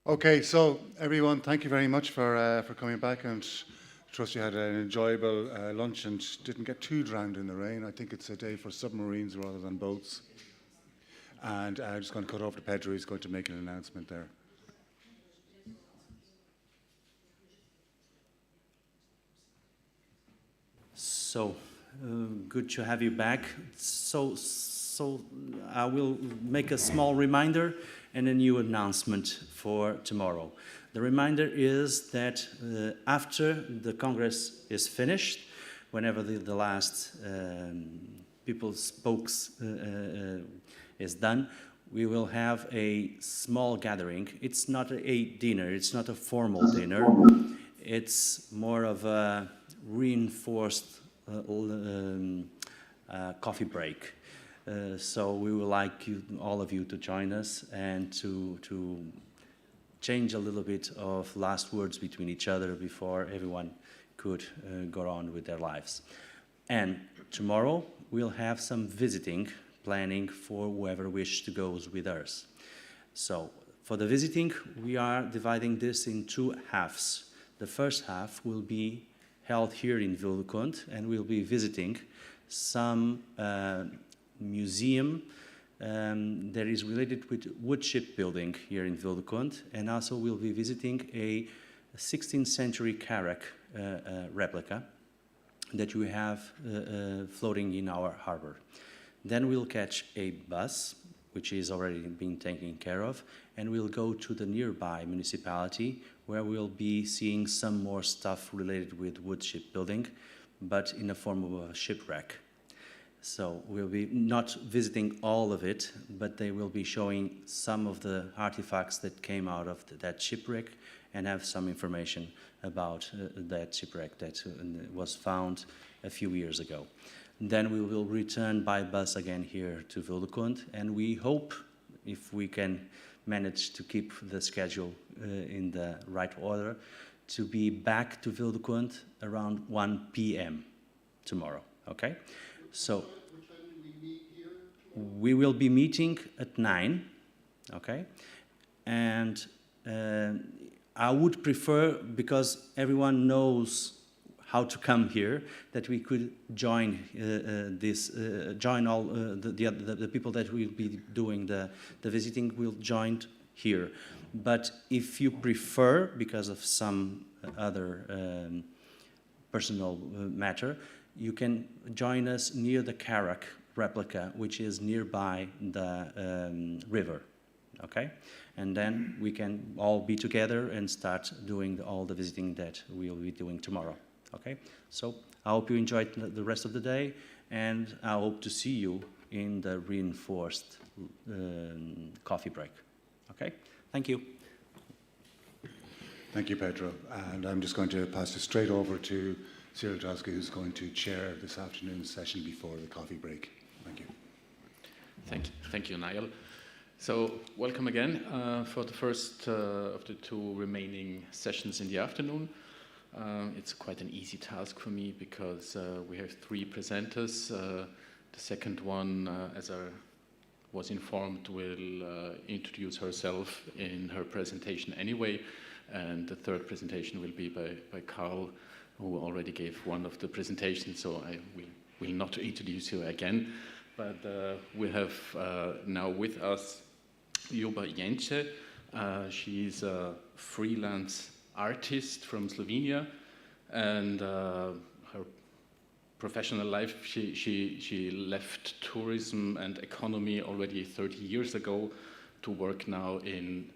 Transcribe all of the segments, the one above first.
Okay, so everyone, thank you very much for coming back, and trust you had an enjoyable lunch and didn't get too drowned in the rain. I think it's a day for submarines rather than boats. And I'm just going to cut over to Pedro. He's going to make an announcement there. So, good to have you back. So I will make a small reminder and a new announcement for tomorrow. The reminder is that after the Congress is finished, whenever the last people's spokes is done, we will have a small gathering. It's not a dinner, it's not a formal dinner. It's more of a reinforced coffee break. So we would like all of you to join us and to change a little bit of last words between each other before everyone could go on with their lives. And tomorrow we'll have some visiting planning for whoever wishes to go with us. So for the visiting, we are dividing this in two halves. The first half will be held here in Vildekunde, and we'll be visiting some museum that is related with wood shipbuilding here in Vildekunde, and also we'll be visiting a 16th century carrack replica that we have floating in our harbor. Then we'll catch a bus, which is already being taken care of, and we'll go to the nearby municipality where we'll be seeing some more stuff related with wood shipbuilding, but in the form of a shipwreck. So we'll be not visiting all of it, but they will be showing some of the artifacts that came out of that shipwreck and have some information about that shipwreck that was found a few years ago. Then we will return by bus again here to Vildekunde, and we hope, if we can manage to keep the schedule in the right order, to be back to Vildekunde around 1 p.m. tomorrow, okay? So which time do we meet here tomorrow? we will be meeting at 9, okay? And I would prefer, because everyone knows how to come here, that we could join join all the people that will be doing the visiting will join here. But if you prefer, because of some other personal matter, you can join us near the carrack replica, which is nearby the river, okay? And then we can all be together and start doing all the visiting that we'll be doing tomorrow. Okay, so I hope you enjoyed the rest of the day, and I hope to see you in the reinforced coffee break. Okay, thank you. Thank you, Pedro. And I'm just going to pass it straight over to Cyril Droski, who's going to chair this afternoon's session before the coffee break. Thank you. Thank you, Niall. So welcome again for the first of the two remaining sessions in the afternoon. It's quite an easy task for me because we have three presenters. The second one, as I was informed, will introduce herself in her presentation anyway. And the third presentation will be by Carl, who already gave one of the presentations, so I will not introduce you again. But we have now with us Ljuba Jence. She's a freelance artist from Slovenia, and her professional life, she left tourism and economy already 30 years ago to work now in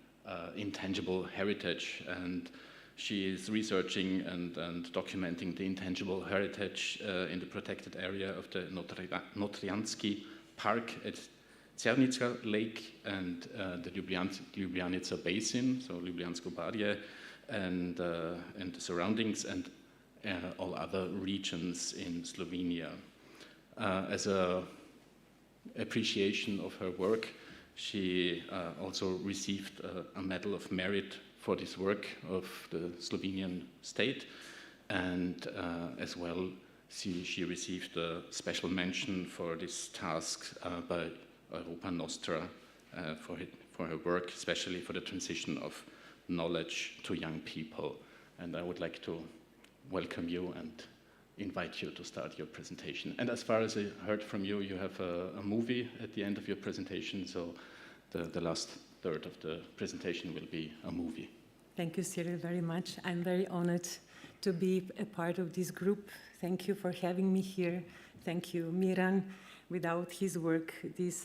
intangible heritage, and she is researching and documenting the intangible heritage in the protected area of the Notriansky Park at Cernica Lake and the Ljubljanica Basin, so Ljubljansko barje, and the surroundings, and all other regions in Slovenia. As an appreciation of her work, she also received a Medal of Merit for this work of the Slovenian state, and as well she received a special mention for this task by Europa Nostra for her work, especially for the transition of knowledge to young people. And I would like to welcome you and invite you to start your presentation. And as far as I heard from you, you have a movie at the end of your presentation, so the last third of the presentation will be a movie. Thank you, Cyril, very much. I'm very honored to be a part of this group. Thank you for having me here. Thank you, Miran. Without his work,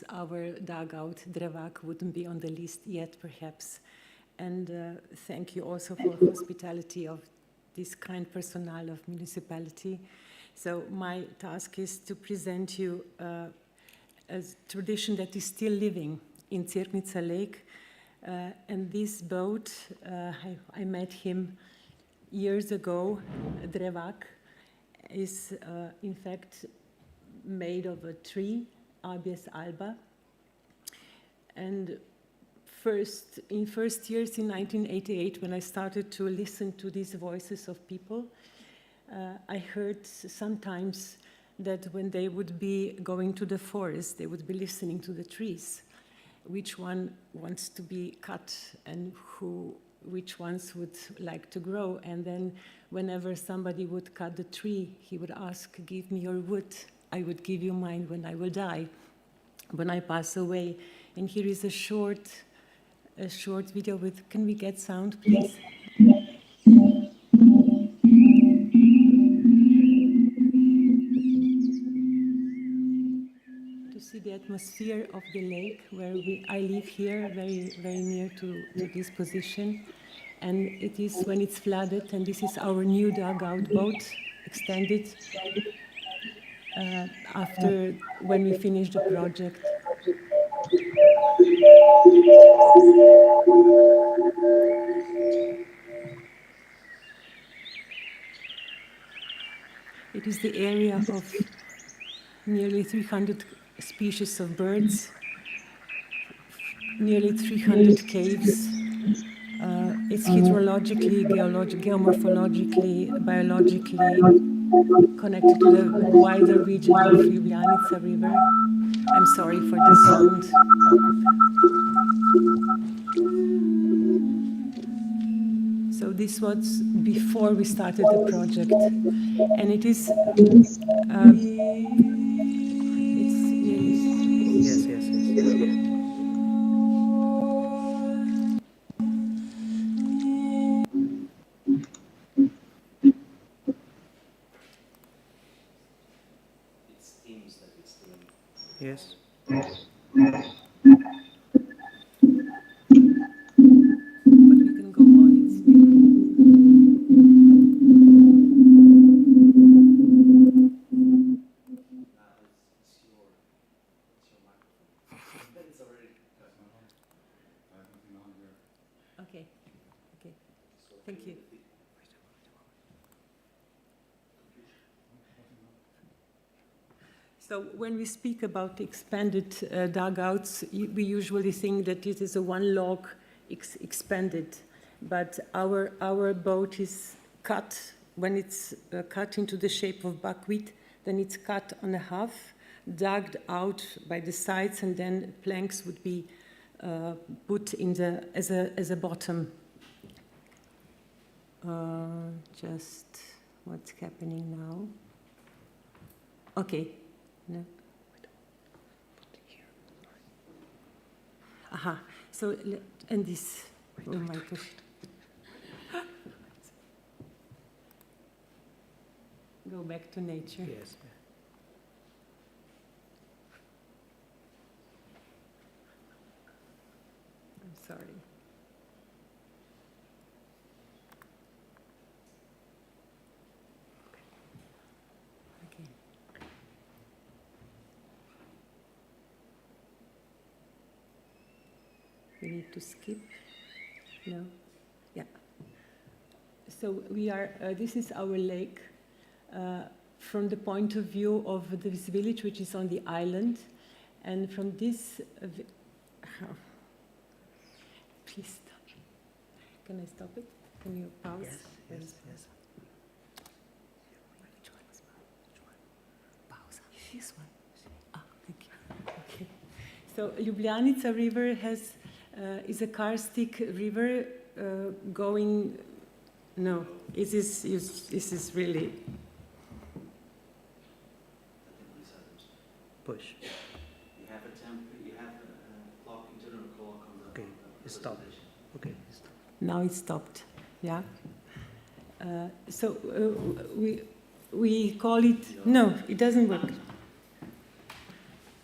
our dugout, Drevak, wouldn't be on the list yet, perhaps. And thank you also for hospitality of this kind personnel of municipality. So my task is to present you a tradition that is still living in Cerknica Lake. And this boat, I met him years ago. Drevak is in fact made of a tree, Abies alba. And in first years in 1988, when I started to listen to these voices of people, I heard sometimes that when they would be going to the forest, they would be listening to the trees. Which one wants to be cut and which ones would like to grow. And then whenever somebody would cut the tree, he would ask, give me your wood. I would give you mine when I will die, when I pass away. And here is a short video with, can we get sound, please? To see the atmosphere of the lake where I live here, very, very near to this position. And it is when it's flooded, and this is our new dugout boat, extended after when we finished the project. It is the area of nearly 300 species of birds, nearly 300 caves. It's hydrologically, geomorphologically, biologically connected to the wider region of Ljubljanica River. I'm sorry for the sound. So this was before we started the project, and it is. Yes. Yes. But we can go on. It's okay. Thank you. So when we speak about expanded dugouts, we usually think that it is a one log expanded, but our boat is cut. When it's cut into the shape of buckwheat, then it's cut on a half, dug out by the sides, and then planks would be put in as a bottom. Just what's happening now? Okay. No. Aha. So and this. Oh my gosh. Go back to nature. Yes. I'm sorry. Okay. We need to skip. No. Yeah. So we are. This is our lake. From the point of view of this village, which is on the island, and from this, please stop. Can I stop it? Can you pause? Yes. Which one? Pause. This one. Ah, thank you. Okay. So Ljubljanica River is a karstic river going. No, this is really. Push. You have a clock, internal clock on the. Okay, it stopped. Okay, it stopped. Now it stopped. Yeah. So we call it. No, it doesn't work.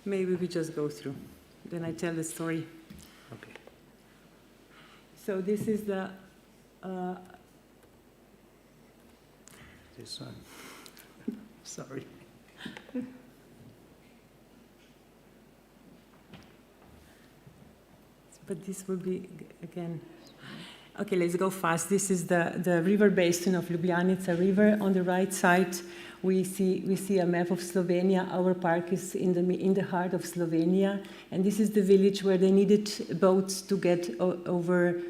Maybe we just go through. Then I tell the story. Okay. So this is the. This one. Sorry. But this will be again. Okay, let's go fast. This is the river basin of Ljubljanica River. On the right side, we see a map of Slovenia. Our park is in the heart of Slovenia, and this is the village where they needed boats to get over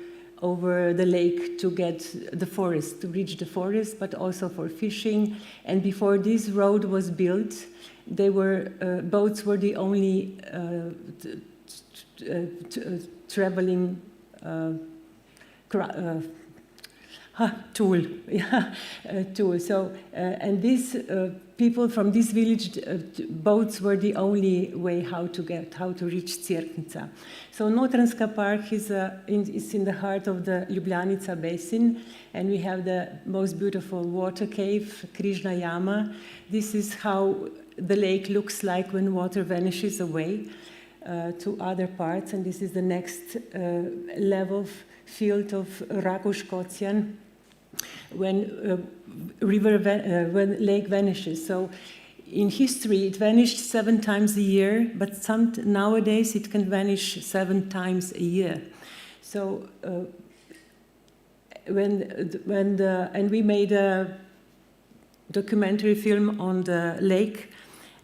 the lake to get the forest, to reach the forest, but also for fishing. And before this road was built, boats were the only traveling tool. Tool. So, and these people from this village, boats were the only way how to reach Cerknica. So Notranjska Park is in the heart of the Ljubljanica basin, and we have the most beautiful water cave, Križna Jama. This is how the lake looks like when water vanishes away to other parts, and this is the next level field of Rakuškocijan when lake vanishes. So in history it vanished 7 times a year, but nowadays it can vanish 7 times a year. So and we made a documentary film on the lake,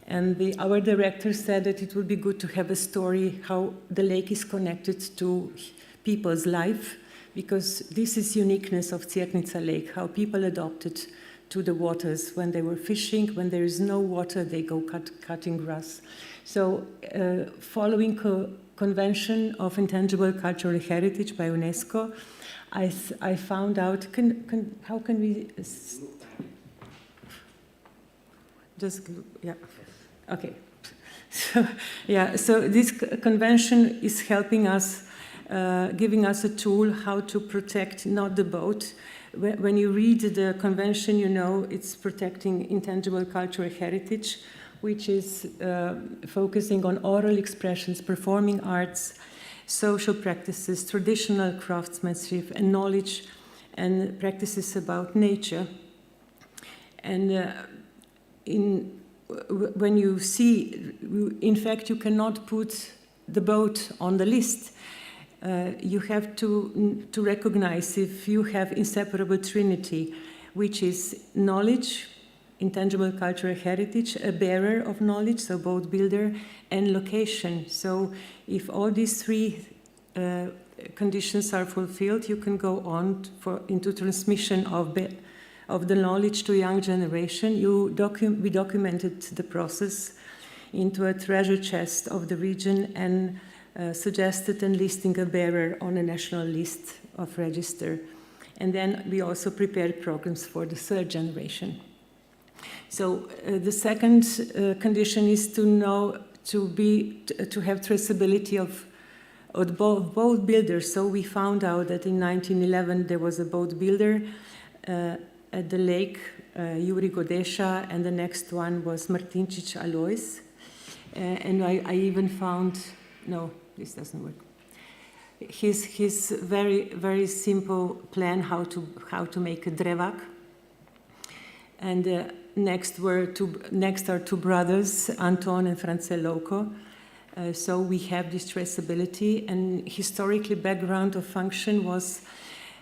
and our director said that it would be good to have a story how the lake is connected to people's life, because this is uniqueness of Cerknica Lake, how people adopted to the waters. When they were fishing, when there is no water, they go cutting grass. So following Convention of Intangible Cultural Heritage by UNESCO, I found out, how can we, just, yeah, okay. So, yeah, so this convention is helping us, giving us a tool how to protect not the boat. When you read the convention, you know it's protecting intangible cultural heritage, which is focusing on oral expressions, performing arts, social practices, traditional craftsmanship, and knowledge and practices about nature. And when you see, in fact, you cannot put the boat on the list. You have to recognize if you have inseparable trinity, which is knowledge, intangible cultural heritage, a bearer of knowledge, so boat builder, and location. So if all these 3 conditions are fulfilled, you can go on into transmission of the knowledge to young generation. We documented the process into a treasure chest of the region and suggested enlisting a bearer on a national list of register. And then we also prepared programs for the 3rd generation. So the second condition is to have traceability of boat builders. So we found out that in 1911 there was a boat builder at the lake, Yuri Godesha, and the next one was Martinčić Alois. And I even found, no, this doesn't work. His very, very simple plan how to make a drevak. And next are 2 brothers, Anton and Francel Loco. So we have this traceability, and historically background of function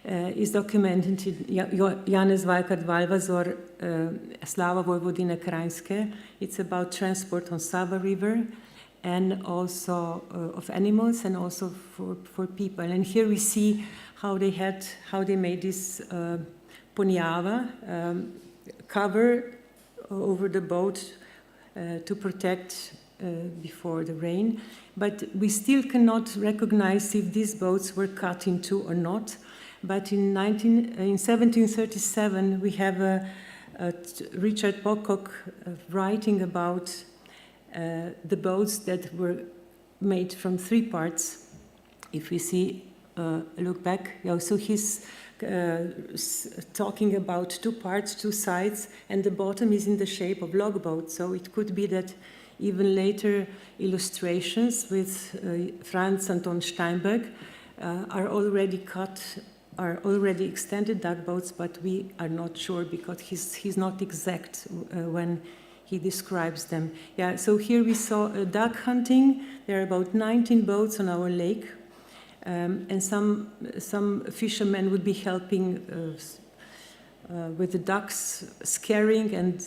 is documented in Janez Vajkard Valvazor, Slava Vojvodine Krajinske. It's about transport on Sava River, and also of animals, and also for people. And here we see how they made this ponjava cover over the boat to protect before the rain. But we still cannot recognize if these boats were cut in 2 or not. But in 1737, we have Richard Pocock writing about the boats that were made from 3 parts. If we see, look back, so he's talking about 2 parts, 2 sides, and the bottom is in the shape of log boat. So it could be that even later illustrations with Franz Anton Steinberg are already extended duck boats, but we are not sure because he's not exact when he describes them. Yeah, so here we saw duck hunting. There are about 19 boats on our lake, and some fishermen would be helping with the ducks, scaring, and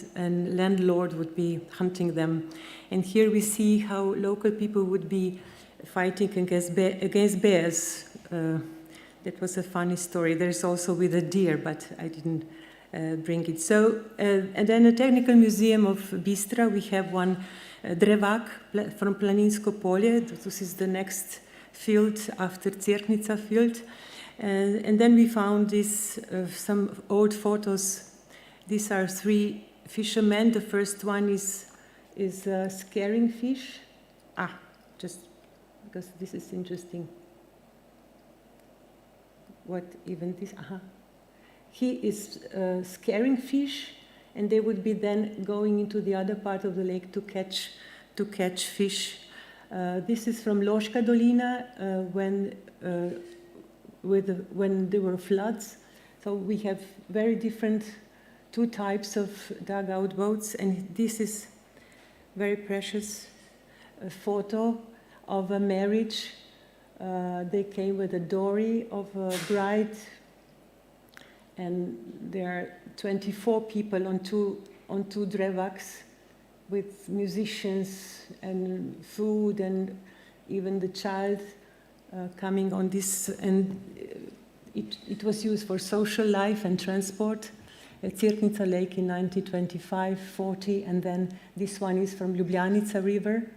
landlord would be hunting them. And here we see how local people would be fighting against bears. That was a funny story. There's also with a deer, but I didn't bring it. So, and then a technical museum of Bistra, we have one drevak from Planinsko Polje. This is the next field after Cerknica field. And then we found this, some old photos. These are 3 fishermen. The first one is scaring fish. Just because this is interesting. What even this? He is scaring fish, and they would be then going into the other part of the lake to catch fish. This is from Loška Dolina when there were floods. So we have very different 2 types of dugout boats, and this is very precious photo of a marriage. They came with a dory of a bride, and there are 24 people on two drevaks with musicians and food and even the child coming on this. And it was used for social life and transport at Cerknica Lake in 1925-40, and then this one is from Ljubljanica River.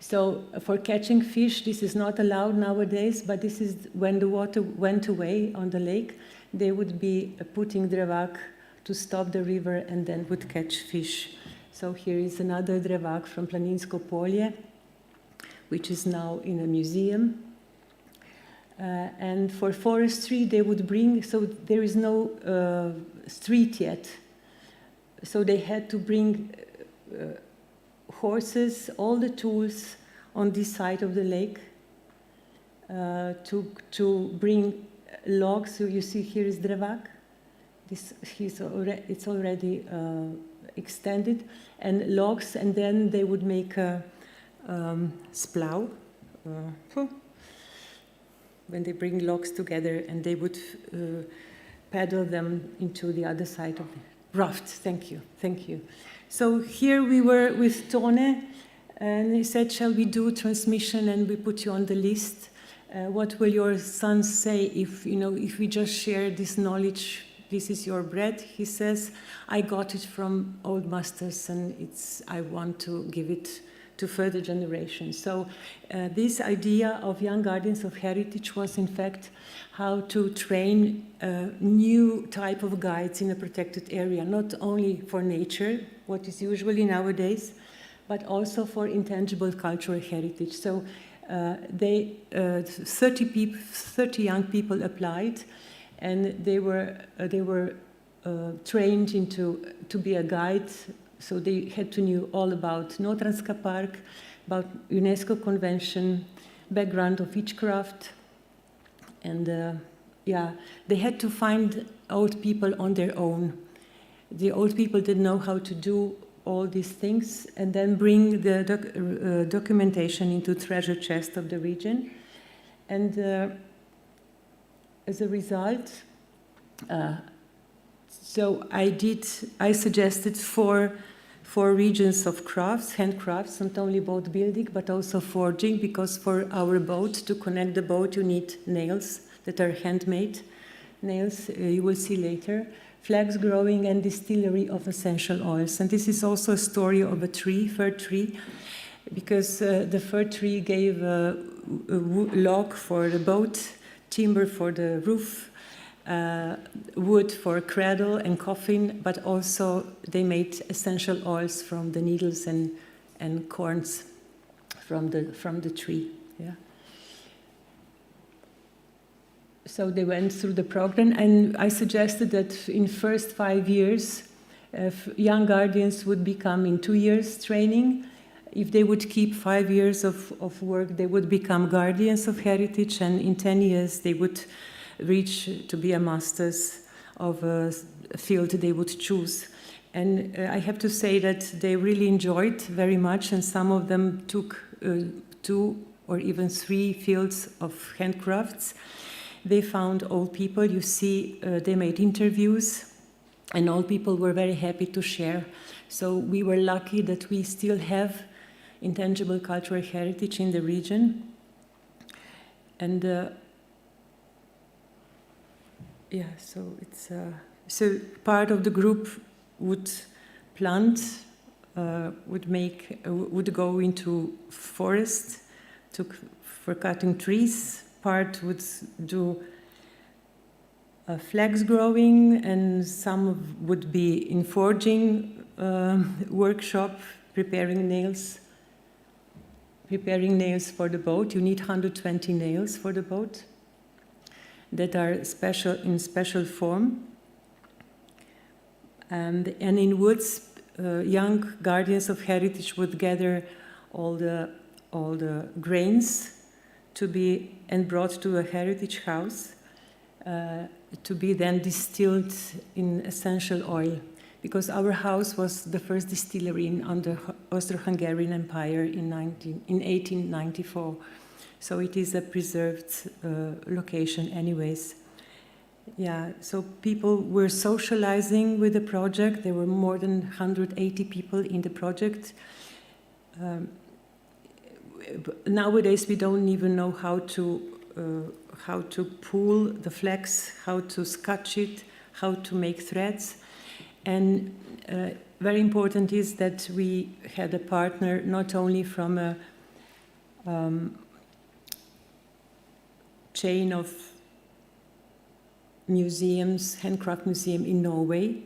So for catching fish, this is not allowed nowadays, but this is when the water went away on the lake, they would be putting drevak to stop the river and then would catch fish. So here is another drevak from Planinsko Polje, which is now in a museum. And for forestry, they would bring, so there is no street yet, so they had to bring horses, all the tools on this side of the lake to bring logs. So you see here is drevak. It's already extended, and logs, and then they would make a splow when they bring logs together, and they would paddle them into the other side of the raft. Thank you. So here we were with Tone, and he said, shall we do transmission, and we put you on the list. What will your sons say if we just share this knowledge? This is your bread, he says. I got it from old masters, and I want to give it to further generations. So this idea of Young Guardians of Heritage was in fact how to train a new type of guides in a protected area, not only for nature, what is usually nowadays, but also for intangible cultural heritage. So 30 young people applied, and they were trained to be a guide. So they had to know all about Notranska Park, about UNESCO Convention, background of each craft, and they had to find old people on their own. The old people didn't know how to do all these things, and then bring the documentation into treasure chest of the region. And as a result, so I suggested four regions of crafts, handcrafts, not only boat building, but also forging, because for our boat, to connect the boat, you need nails that are handmade. Nails, you will see later. Flax growing and distillery of essential oils. And this is also a story of a tree, fir tree, because the fir tree gave a log for the boat timber for the roof, wood for cradle and coffin, but also they made essential oils from the needles and corns from the tree. Yeah. So they went through the program, and I suggested that in first 5 years, young guardians would become in 2 years training. If they would keep 5 years of work, they would become guardians of heritage, and in 10 years they would reach to be a masters of a field they would choose. And I have to say that they really enjoyed very much, and some of them took 2 or even 3 fields of handcrafts. They found old people, you see, they made interviews, and old people were very happy to share. So we were lucky that we still have intangible cultural heritage in the region. And yeah, so it's so part of the group would plant, would go into forest for cutting trees. Part would do flax growing, and some would be in forging workshop, preparing nails for the boat. You need 120 nails for the boat that are in special form. And in woods, young guardians of heritage would gather all the grains to be and brought to a heritage house to be then distilled in essential oil, because our house was the first distillery under Austro-Hungarian Empire in 1894. So it is a preserved location anyways. Yeah, so people were socializing with the project. There were more than 180 people in the project. Nowadays, we don't even know how to pull the flax, how to scotch it, how to make threads. And very important is that we had a partner not only from a chain of museums, handcraft museum in Norway,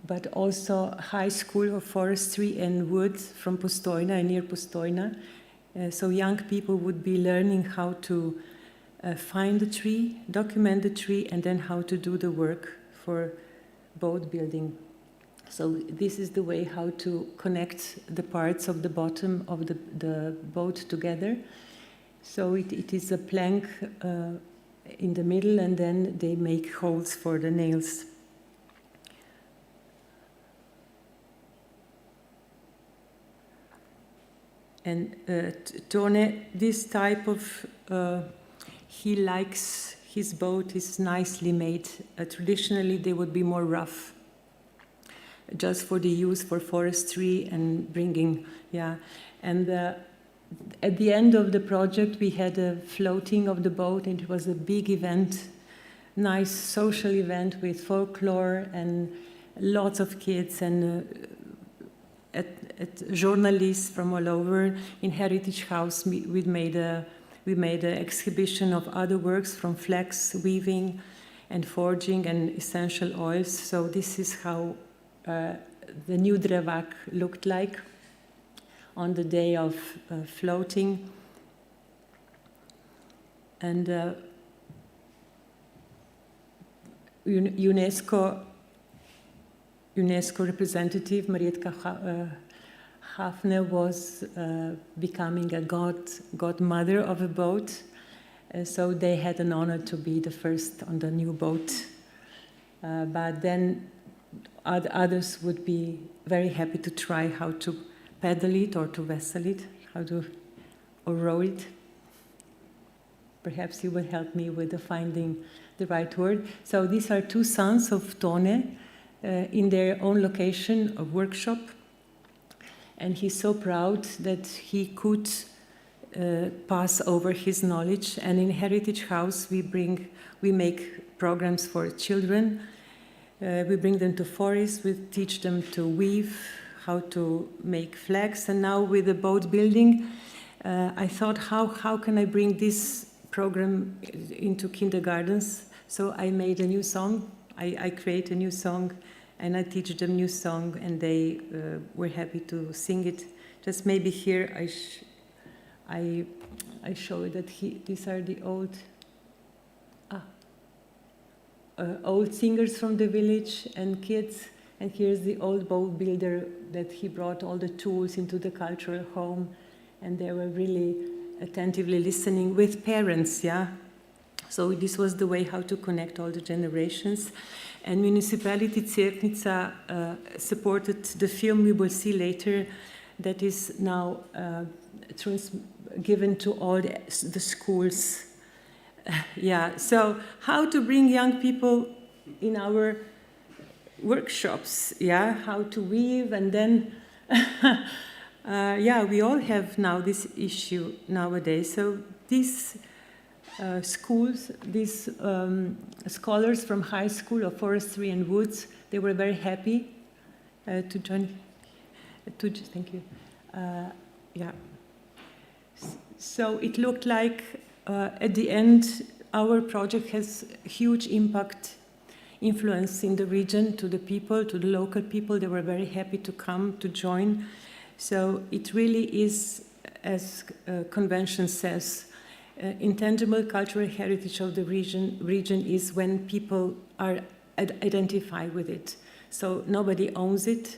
but also High School of Forestry and Wood from Postojna, near Postojna. So young people would be learning how to find the tree, document the tree, and then how to do the work for boat building. So this is the way how to connect the parts of the bottom of the boat together. So it is a plank in the middle, and then they make holes for the nails. And Tone, this type of, he likes his boat is nicely made. Traditionally, they would be more rough, just for the use for forestry and bringing, yeah. And at the end of the project, we had a floating of the boat, and it was a big event, nice social event with folklore and lots of kids and journalists from all over. In Heritage House, we made an exhibition of other works from flax weaving and forging and essential oils. So this is how the new Drevak looked like on the day of floating. And UNESCO representative Marietka Hafner was becoming a godmother of a boat. So they had an honor to be the first on the new boat. But then others would be very happy to try how to paddle it or to vessel it, or row it. Perhaps you will help me with finding the right word. So these are two sons of Tone in their own location of workshop. And he's so proud that he could pass over his knowledge. And in Heritage House, we make programs for children. We bring them to forests, we teach them to weave, how to make flags. And now with the boat building, I thought, how can I bring this program into kindergartens. So I made a new song. I create a new song, and I teach them new song, and they were happy to sing it. Just maybe here I show that these are the old singers from the village and kids. And here's the old boat builder that he brought all the tools into the cultural home, and they were really attentively listening with parents, yeah. So this was the way how to connect all the generations. And Municipality Cerknica supported the film we will see later that is now given to all the schools. Yeah, so how to bring young people in our workshops, yeah, how to weave, and then, yeah, we all have now this issue nowadays. So these schools, these scholars from high school of forestry and woods, they were very happy to join. Thank you. Yeah. So it looked like at the end, our project has huge impact, influence in the region to the people, to the local people. They were very happy to come, to join. So it really is, as convention says, intangible cultural heritage of the region is when people are identify with it. So nobody owns it.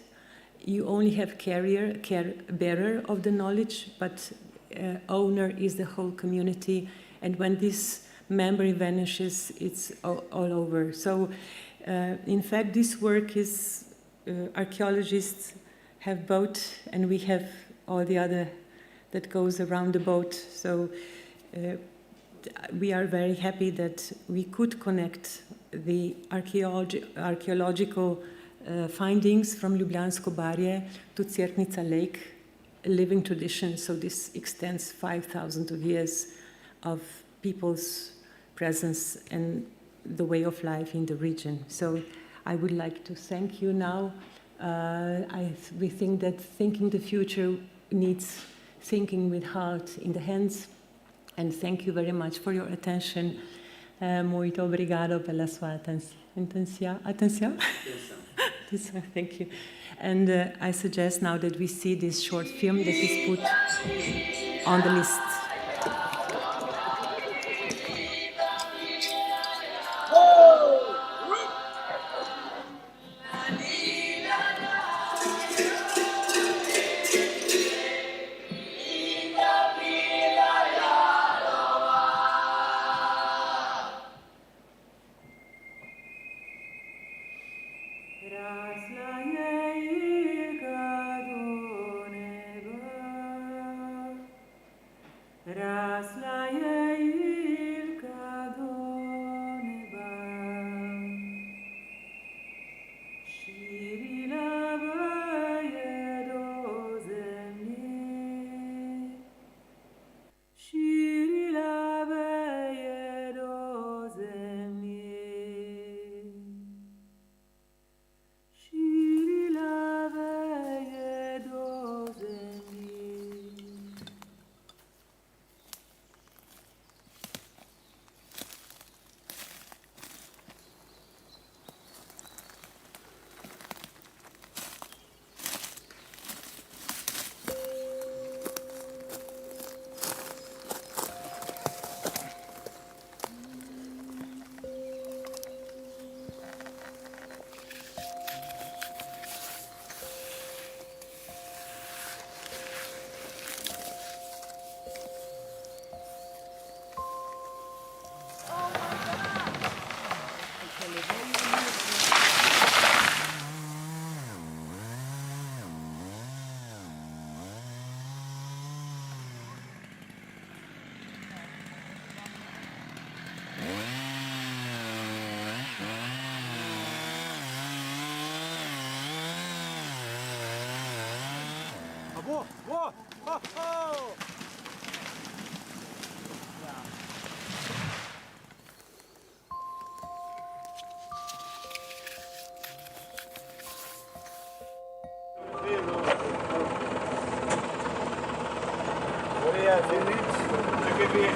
You only have bearer of the knowledge, but owner is the whole community. And when this memory vanishes, it's all over. So, in fact, this work is, archaeologists have boat, and we have all the other that goes around the boat. So, we are very happy that we could connect the archaeological findings from Ljubljansko barje to Cerknica Lake, a living tradition. So this extends 5,000 of years of people's presence and the way of life in the region. So I would like to thank you now. We think that thinking the future needs thinking with heart in the hands. And thank you very much for your attention. Muito obrigado pela sua atenção. Thank you. And I suggest now that we see this short film that is put on the list. Feliz, você quer ver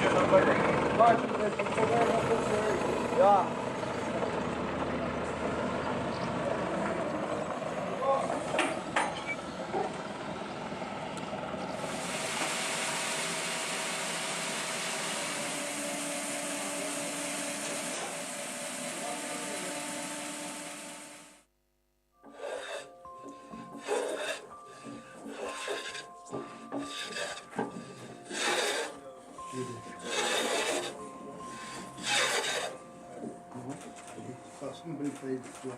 a Ja. Faço um brinco aí de tua.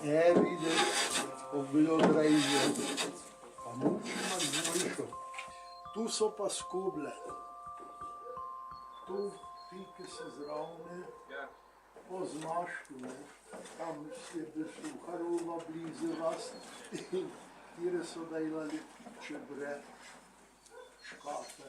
É, vida. O bilho draize. A mutima dvojišo. Tu so pa skuble. Tu pike se zravne. Poznaš tu. Tam je besu Harova blizu vas. Kire so dajali čebre. Škafe.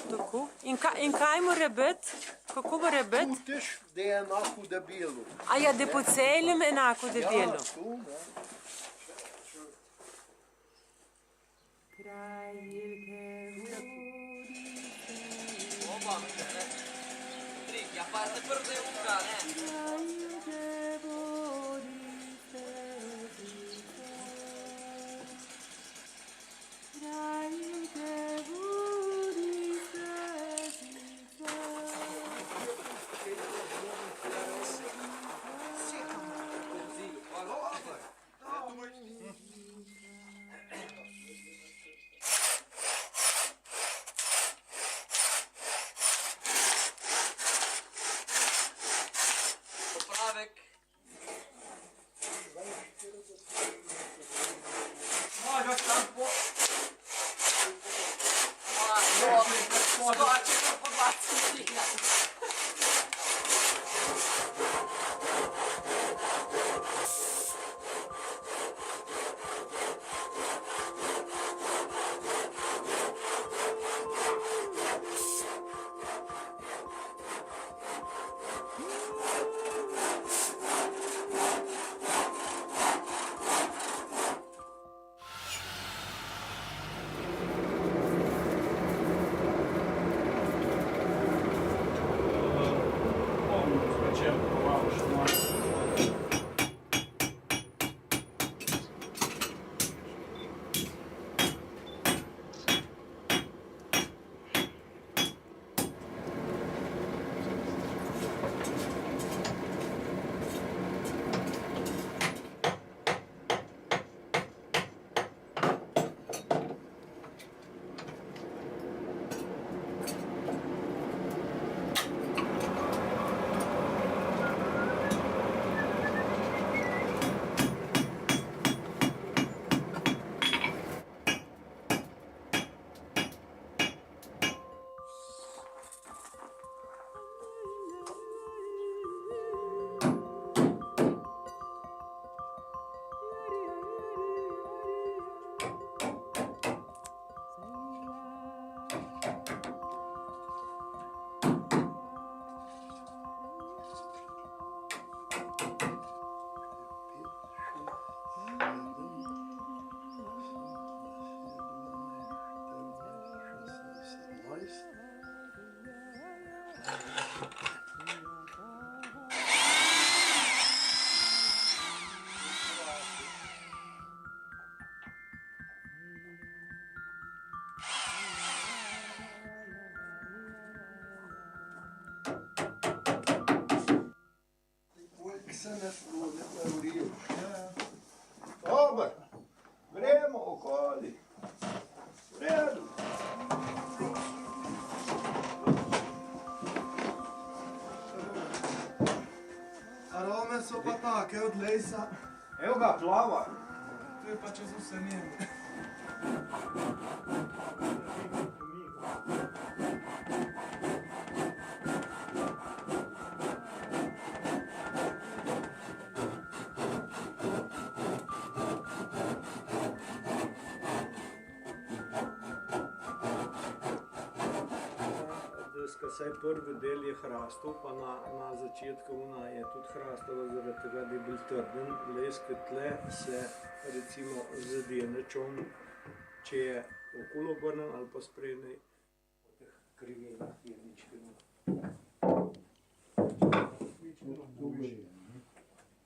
Tako. In kaj mora biti? Kako mora biti? Čutiš, da je enako debelo. A ja, da po celem enako debelo. Ja, tu, ne. Ja pa ne prde uka, ne? Popravek. Možeš tam po... Skoči po 20 dina. Dobar, gremo okoli. V redu. Arome so pa take od lesa, Evo ga, plava. to je pa čez vse njene. Skratka, saj prvi del je hrastov, pa na začetku ona je tudi hrastova zaradi tega, da je bil trden les, ker tle se recimo zadene čon, če je okolo obrnen ali pa sprednji po teh krivinah je ničkeno. Ničkeno boljši.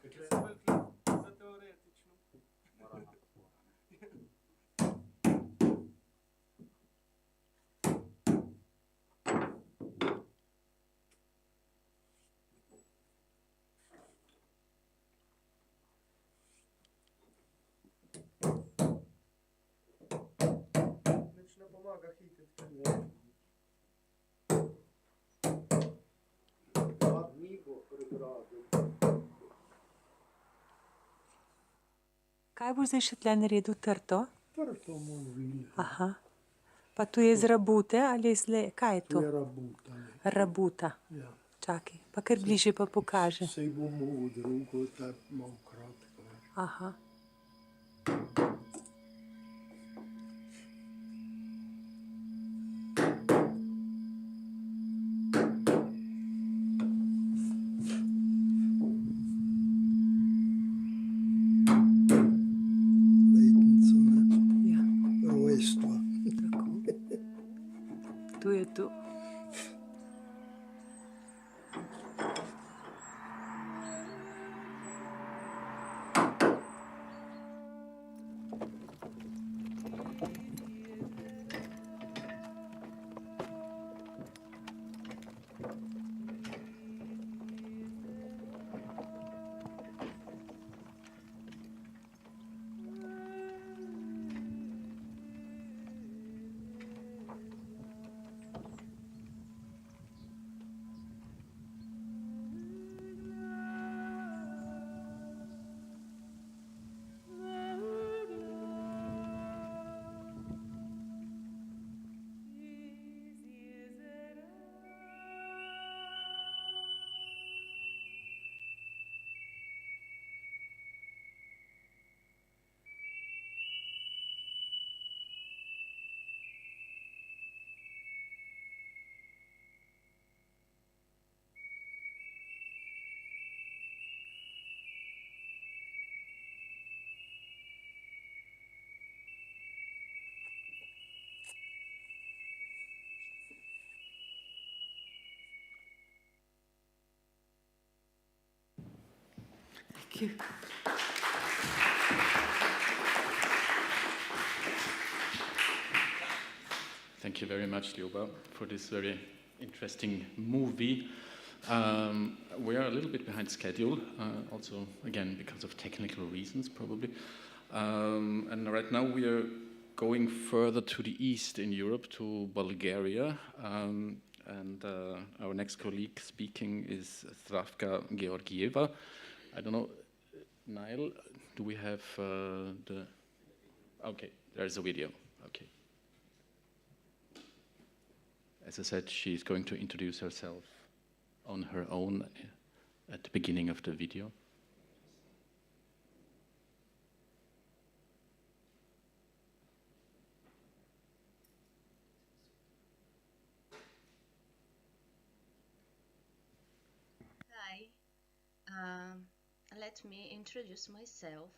Ker tle je za teoretično. Nič ne pomaga hititi. Dva dni bo pregradil. Kaj boš zdaj še tle naredil, trto? Trto moj vil. Aha. Pa tu je iz rabute ali iz le... Kaj je To to? je rabuta. Rabuta. Ja. Čakaj, pa kar bližje pa pokaže. Sej bomo v drugo, ta malo kratko. Aha. Letnico, ne? Ja, Rojstva. tako. Tu je tu. Thank you. Thank you very much, Ljuba, for this very interesting movie. We are a little bit behind schedule, also, again, because of technical reasons, probably. And right now we are going further to the east in Europe, to Bulgaria. And our next colleague speaking is Zdravka Georgieva. I don't know, Niall, do we have the... Okay, there's a video, okay. As I said, she's going to introduce herself on her own at the beginning of the video. Hi, let me introduce myself.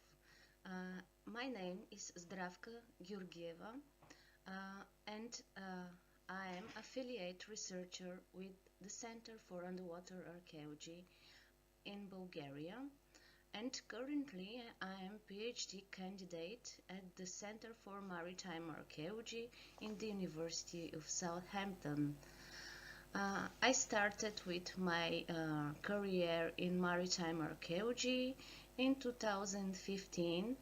My name is Zdravka Georgieva, and I am affiliate researcher with the Center for Underwater Archaeology in Bulgaria, and currently I am PhD candidate at the Center for Maritime Archaeology in the University of Southampton. I started with my career in maritime archaeology in 2015,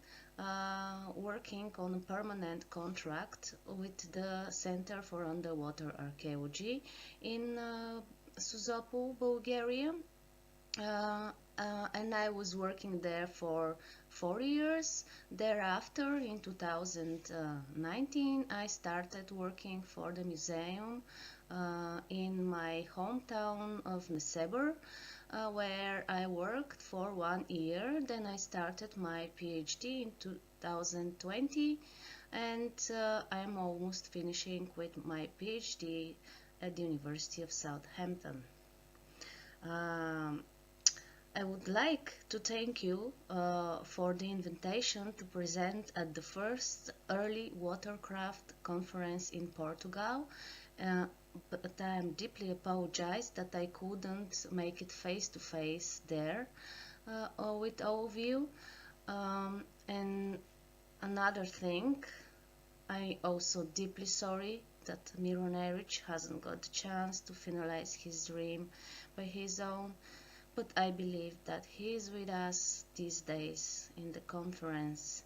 working on a permanent contract with the Center for Underwater Archaeology in Sozopol, Bulgaria. And I was working there for 4 years. Thereafter, in 2019, I started working for the museum in my hometown of Nesebur, where I worked for 1 year. Then I started my PhD in 2020, and I'm almost finishing with my PhD at the University of Southampton. I would like to thank you for the invitation to present at the first early watercraft conference in Portugal, but I am deeply apologize that I couldn't make it face to face there with all of you. And another thing, I also deeply sorry that Miron Erich hasn't got the chance to finalize his dream by his own, but I believe that he is with us these days in the conference.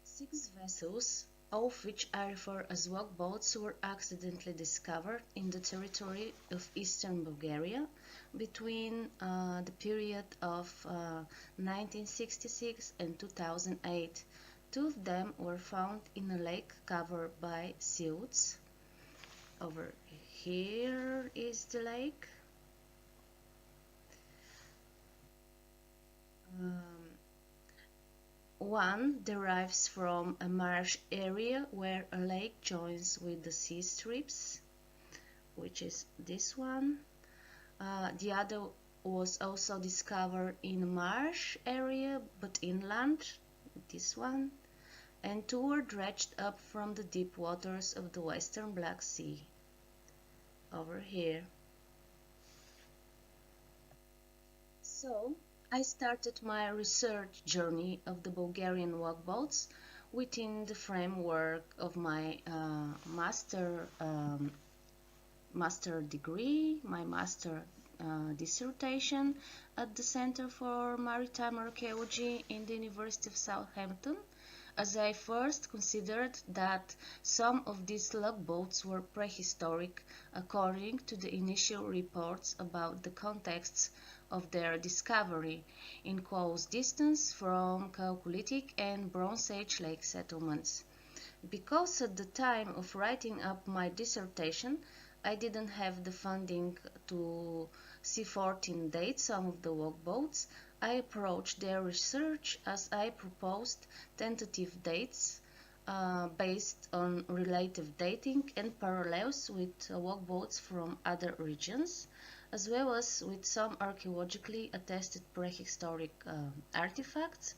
Six vessels, all of which I refer as walkboats, were accidentally discovered in the territory of eastern Bulgaria between the period of 1966 and 2008. Two of them were found in a lake covered by silts. Over here is the lake. One derives from a marsh area where a lake joins with the sea strips, which is this one. The other was also discovered in a marsh area but inland, this one. And two were dredged up from the deep waters of the western Black Sea, over here. So, I started my research journey of the Bulgarian walkboats within the framework of my master degree, my master dissertation at the Center for Maritime Archaeology in the University of Southampton, as I first considered that some of these lugboats were prehistoric according to the initial reports about the contexts of their discovery in close distance from Chalcolithic and Bronze Age lake settlements. Because at the time of writing up my dissertation, I didn't have the funding to C14 date some of the walkboats, I approached their research as I proposed tentative dates based on relative dating and parallels with walkboats from other regions, as well as with some archaeologically attested prehistoric artifacts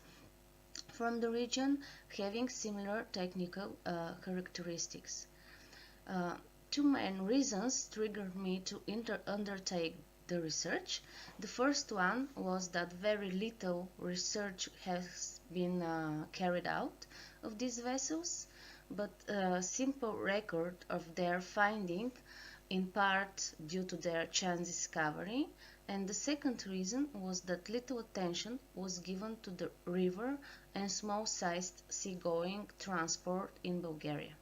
from the region having similar technical characteristics. Two main reasons triggered me to undertake the research. The first one was that very little research has been carried out of these vessels, but a simple record of their finding, in part due to their chance discovery. And the second reason was that little attention was given to the river and small-sized seagoing transport in Bulgaria.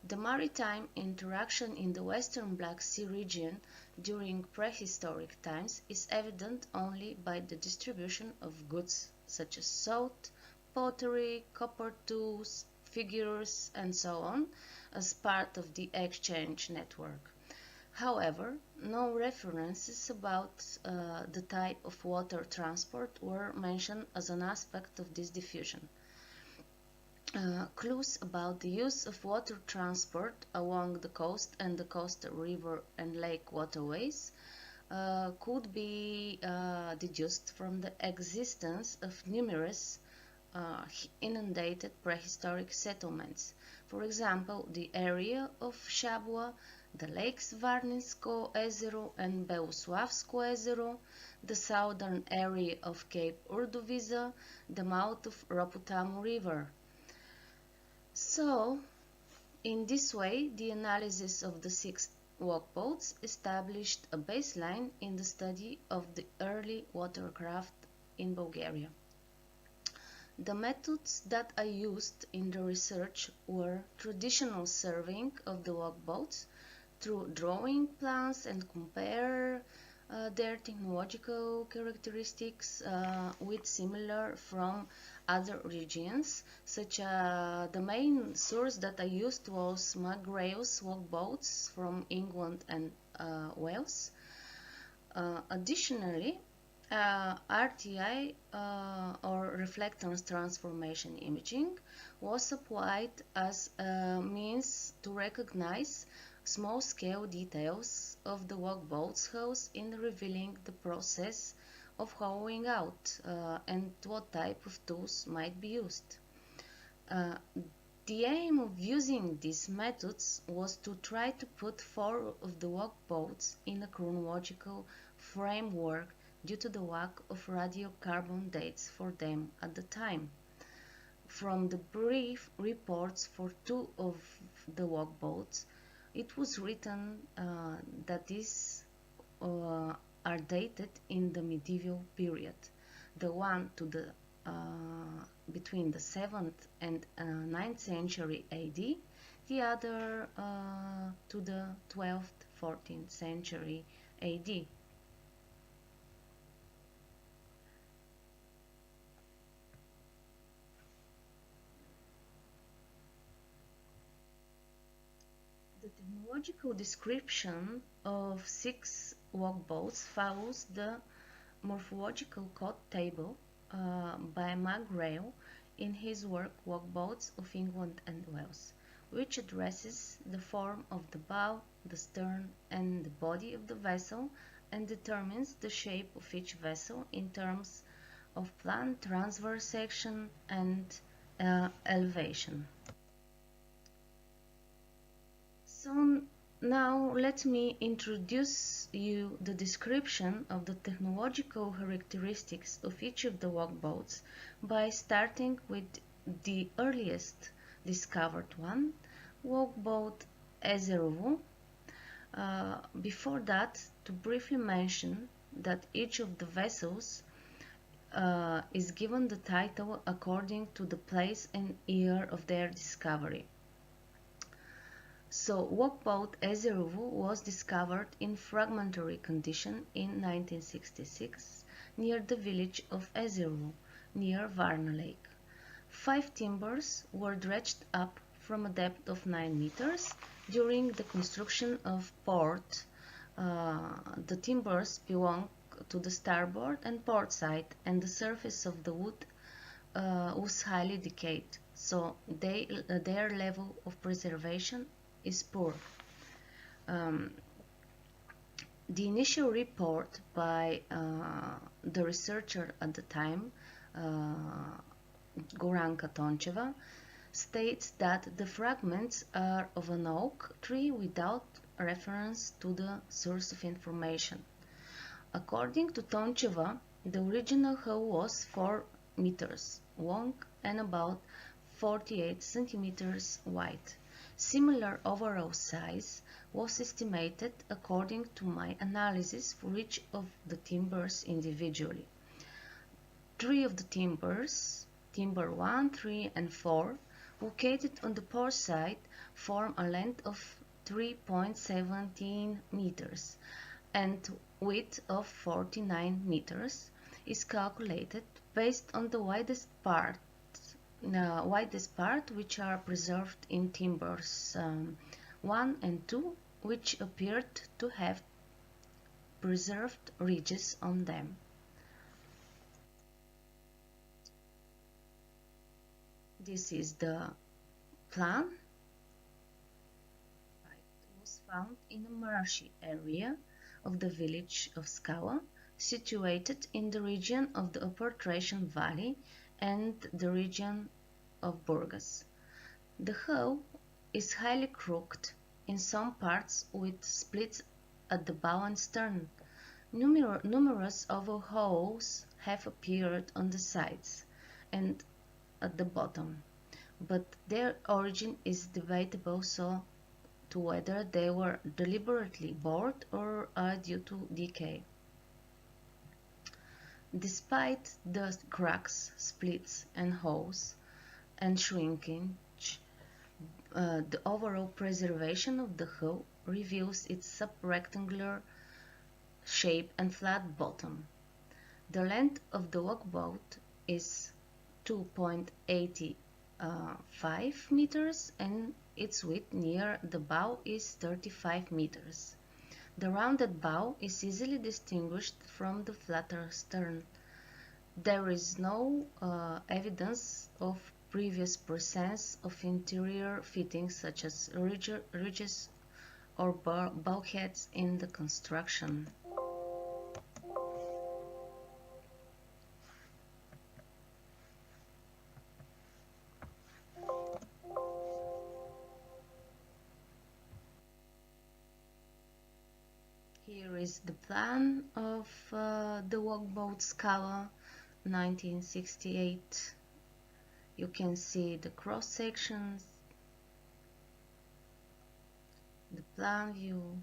The maritime interaction in the western Black Sea region during prehistoric times is evident only by the distribution of goods such as salt, pottery, copper tools, figures, and so on, as part of the exchange network. However, no references about the type of water transport were mentioned as an aspect of this diffusion. Clues about the use of water transport along the coast and the coastal river and lake waterways could be deduced from the existence of numerous inundated prehistoric settlements. For example, the area of Shabwa, the lakes Varninsko Езеро and Белославsko Езеро, the southern area of Cape Urduviza, the mouth of Roputamu River. So, in this way, the analysis of the six walkboats established a baseline in the study of the early watercraft in Bulgaria. The methods that I used in the research were traditional surveying of the walkboats through drawing plans and compare their technological characteristics with similar from other regions, such the main source that I used was McGrail's walkboats from England and Wales. Additionally, RTI or reflectance transformation imaging was applied as a means to recognize small-scale details of the workboat's house in revealing the process of hollowing out and what type of tools might be used. The aim of using these methods was to try to put four of the workboats in a chronological framework due to the lack of radiocarbon dates for them at the time. From the brief reports for two of the workboats, it was written that these are dated in the medieval period. The one to the between the 7th and 9th century AD, the other to the 12th, 14th century AD. The technological description of 6 workboats follows the morphological code table by McGrail in his work Workboats of England and Wales, which addresses the form of the bow, the stern, and the body of the vessel and determines the shape of each vessel in terms of plan, transverse section, and elevation. So now let me introduce you the description of the technological characteristics of each of the workboats by starting with the earliest discovered one, workboat Ezerovo. Before that, to briefly mention that each of the vessels is given the title according to the place and year of their discovery. So, workboat Ezerovo was discovered in fragmentary condition in 1966 near the village of Ezerovo, near Varna Lake. 5 timbers were dredged up from a depth of 9 meters during the construction of port. The timbers belong to the starboard and port side, and the surface of the wood was highly decayed, so their level of preservation is poor. The initial report by the researcher at the time, Goranka Toncheva, states that the fragments are of an oak tree without reference to the source of information. According to Toncheva, the original hull was 4 meters long and about 48 centimeters wide. Similar overall size was estimated according to my analysis for each of the timbers individually. 3 of the timbers, timber 1, 3 and 4, located on the port side, form a length of 3.17 meters and width of 49 meters is calculated based on the widest part which are preserved in timbers 1 and 2, which appeared to have preserved ridges on them. This is the plan. It was found in a marshy area of the village of Skala, situated in the region of the Upper Thracian Valley and the region of Burgas. The hull is highly crooked in some parts with splits at the bow and stern. Numerous oval holes have appeared on the sides and at the bottom, but their origin is debatable so to whether they were deliberately bored or are due to decay. Despite the cracks, splits, and holes, and shrinkage, the overall preservation of the hull reveals its subrectangular shape and flat bottom. The length of the workboat is 2.85 meters and its width near the bow is 35 meters. The rounded bow is easily distinguished from the flatter stern. There is no evidence of previous presence of interior fittings such as ridges or bulkheads in the construction. Here is the plan of the walkboat Scala 1968. You can see the cross sections, the plan view.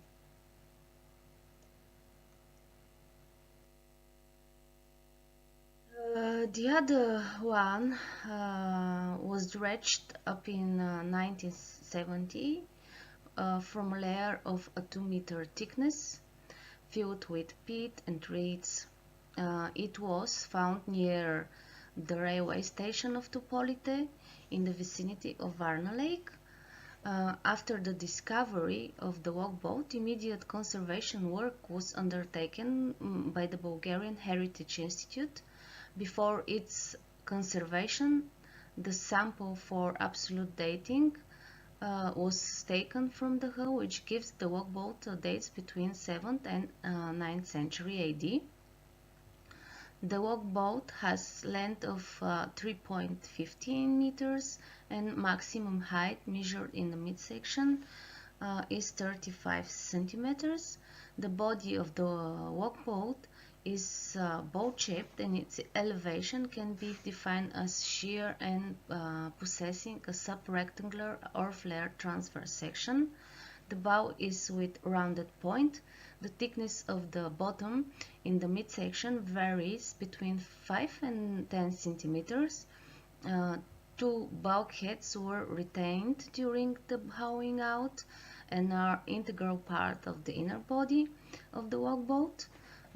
The other one was dredged up in 1970 from a layer of a 2-meter thickness, filled with peat and reeds. It was found near the railway station of Tupolite in the vicinity of Varna Lake. After the discovery of the walkboat, immediate conservation work was undertaken by the Bulgarian Heritage Institute. Before its conservation, the sample for absolute dating was taken from the hull, which gives the walkboat dates between 7th and 9th century AD. The walkboat has length of 3.15 meters and maximum height measured in the midsection is 35 centimeters. The body of the walkboat is boat-shaped and its elevation can be defined as sheer and possessing a sub-rectangular or flare transverse section. The bow is with rounded point. The thickness of the bottom in the midsection varies between 5 and 10 centimeters. Two bulkheads were retained during the bowing out and are integral part of the inner body of the walkboat.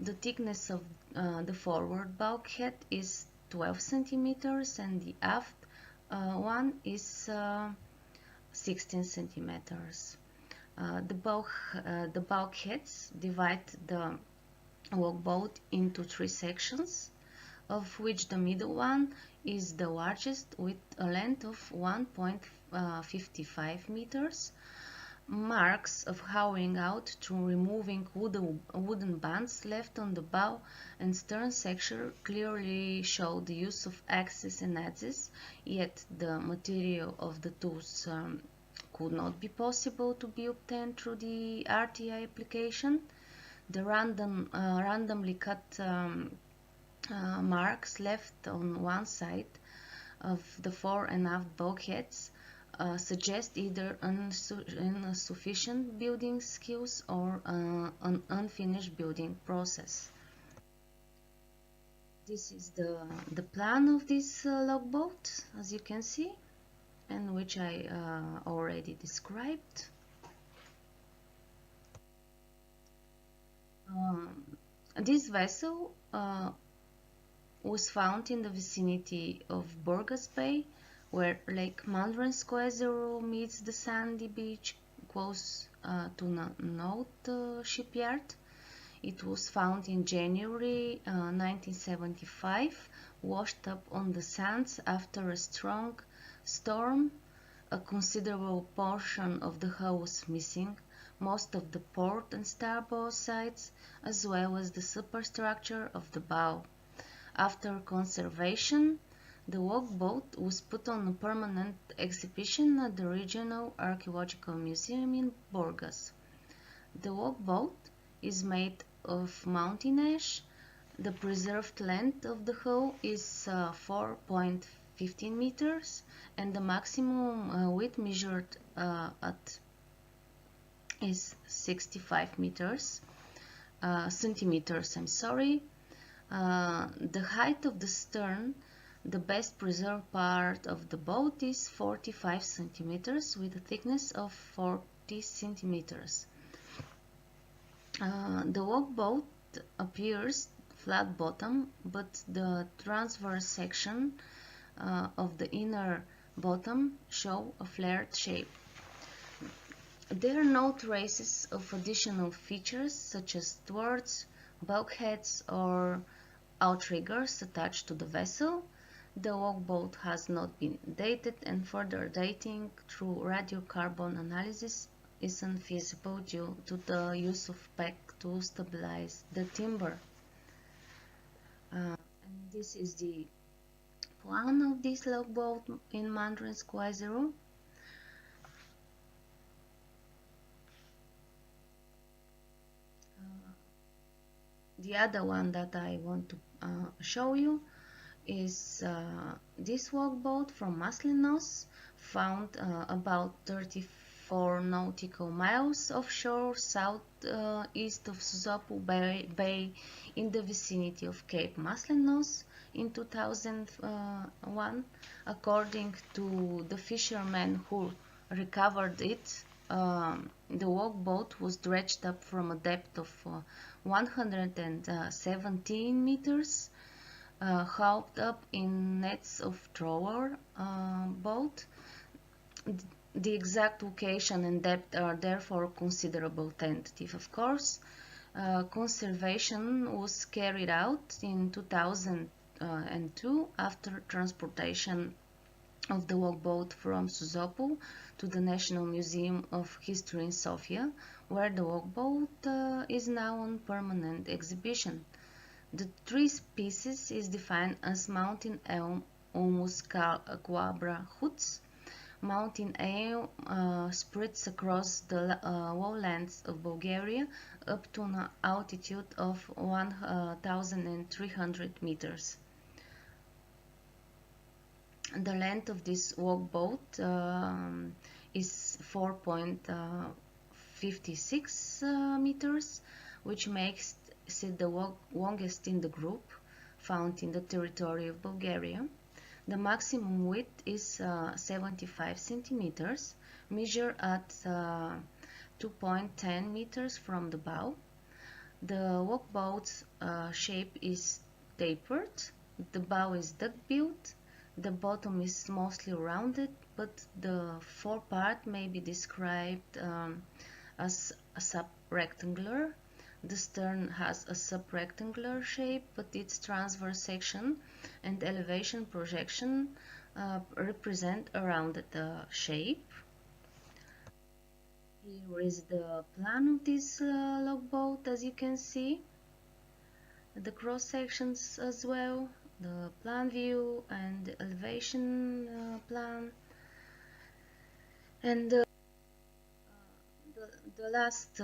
The thickness of the forward bulkhead is 12 centimeters and the aft one is 16 centimeters. The bulkheads divide the walkboat into 3 sections, of which the middle one is the largest with a length of 1.55 meters. Marks of hauling out through removing wooden bands left on the bow and stern section clearly show the use of axes and adzes, yet the material of the tools could not be possible to be obtained through the RTI application. The randomly cut marks left on one side of the fore and aft bulkheads suggest either insufficient building skills or an unfinished building process. This is the plan of this logboat, as you can see, and which I already described. This vessel was found in the vicinity of Burgas Bay, where Lake Mandrenskoe meets the sandy beach close to Note shipyard. It was found in January 1975, washed up on the sands after a strong storm. A considerable portion of the hull was missing, most of the port and starboard sides, as well as the superstructure of the bow. After conservation, the walkboat was put on a permanent exhibition at the Regional Archaeological Museum in Burgas. The walkboat is made of mountain ash. The preserved length of the hull is 4.15 meters and the maximum width measured at is 65 centimeters. The height of the stern, the best preserved part of the boat, is 45 centimeters with a thickness of 40 centimeters. The walkboat appears flat bottom, but the transverse section of the inner bottom show a flared shape. There are no traces of additional features such as thwarts, bulkheads, or outriggers attached to the vessel. The walkboat has not been dated, and further dating through radiocarbon analysis is unfeasible due to the use of PEC to stabilize the timber. And this is the plan of this logboat in Mandarin Square Zero. The other one that I want to show you is this walkboat from Maslinos, found about 34 nautical miles offshore southeast of Suzapu Bay in the vicinity of Cape Maslinos in 2001. According to the fishermen who recovered it, the walkboat was dredged up from a depth of 117 meters, hauled up in nets of trawler boat. The exact location and depth are therefore considerable tentative, of course. Conservation was carried out in 2002 after transportation of the walkboat from Suzopo to the National Museum of History in Sofia, where the walkboat is now on permanent exhibition. The tree species is defined as mountain elm Ulmus quabra huts. Mountain elm spreads across the lowlands of Bulgaria up to an altitude of 1,300 meters. The length of this walkboat is 4.56 meters, which makes it the longest in the group found in the territory of Bulgaria. The maximum width is 75 centimeters, measured at 2.10 meters from the bow. The walkboat's shape is tapered, the bow is duck-billed, the bottom is mostly rounded, but the forepart may be described as a sub-rectangular. The stern has a sub-rectangular shape, but its transverse section and elevation projection represent a rounded shape. Here is the plan of this logboat, as you can see. The cross sections as well, the plan view and the elevation plan. And the last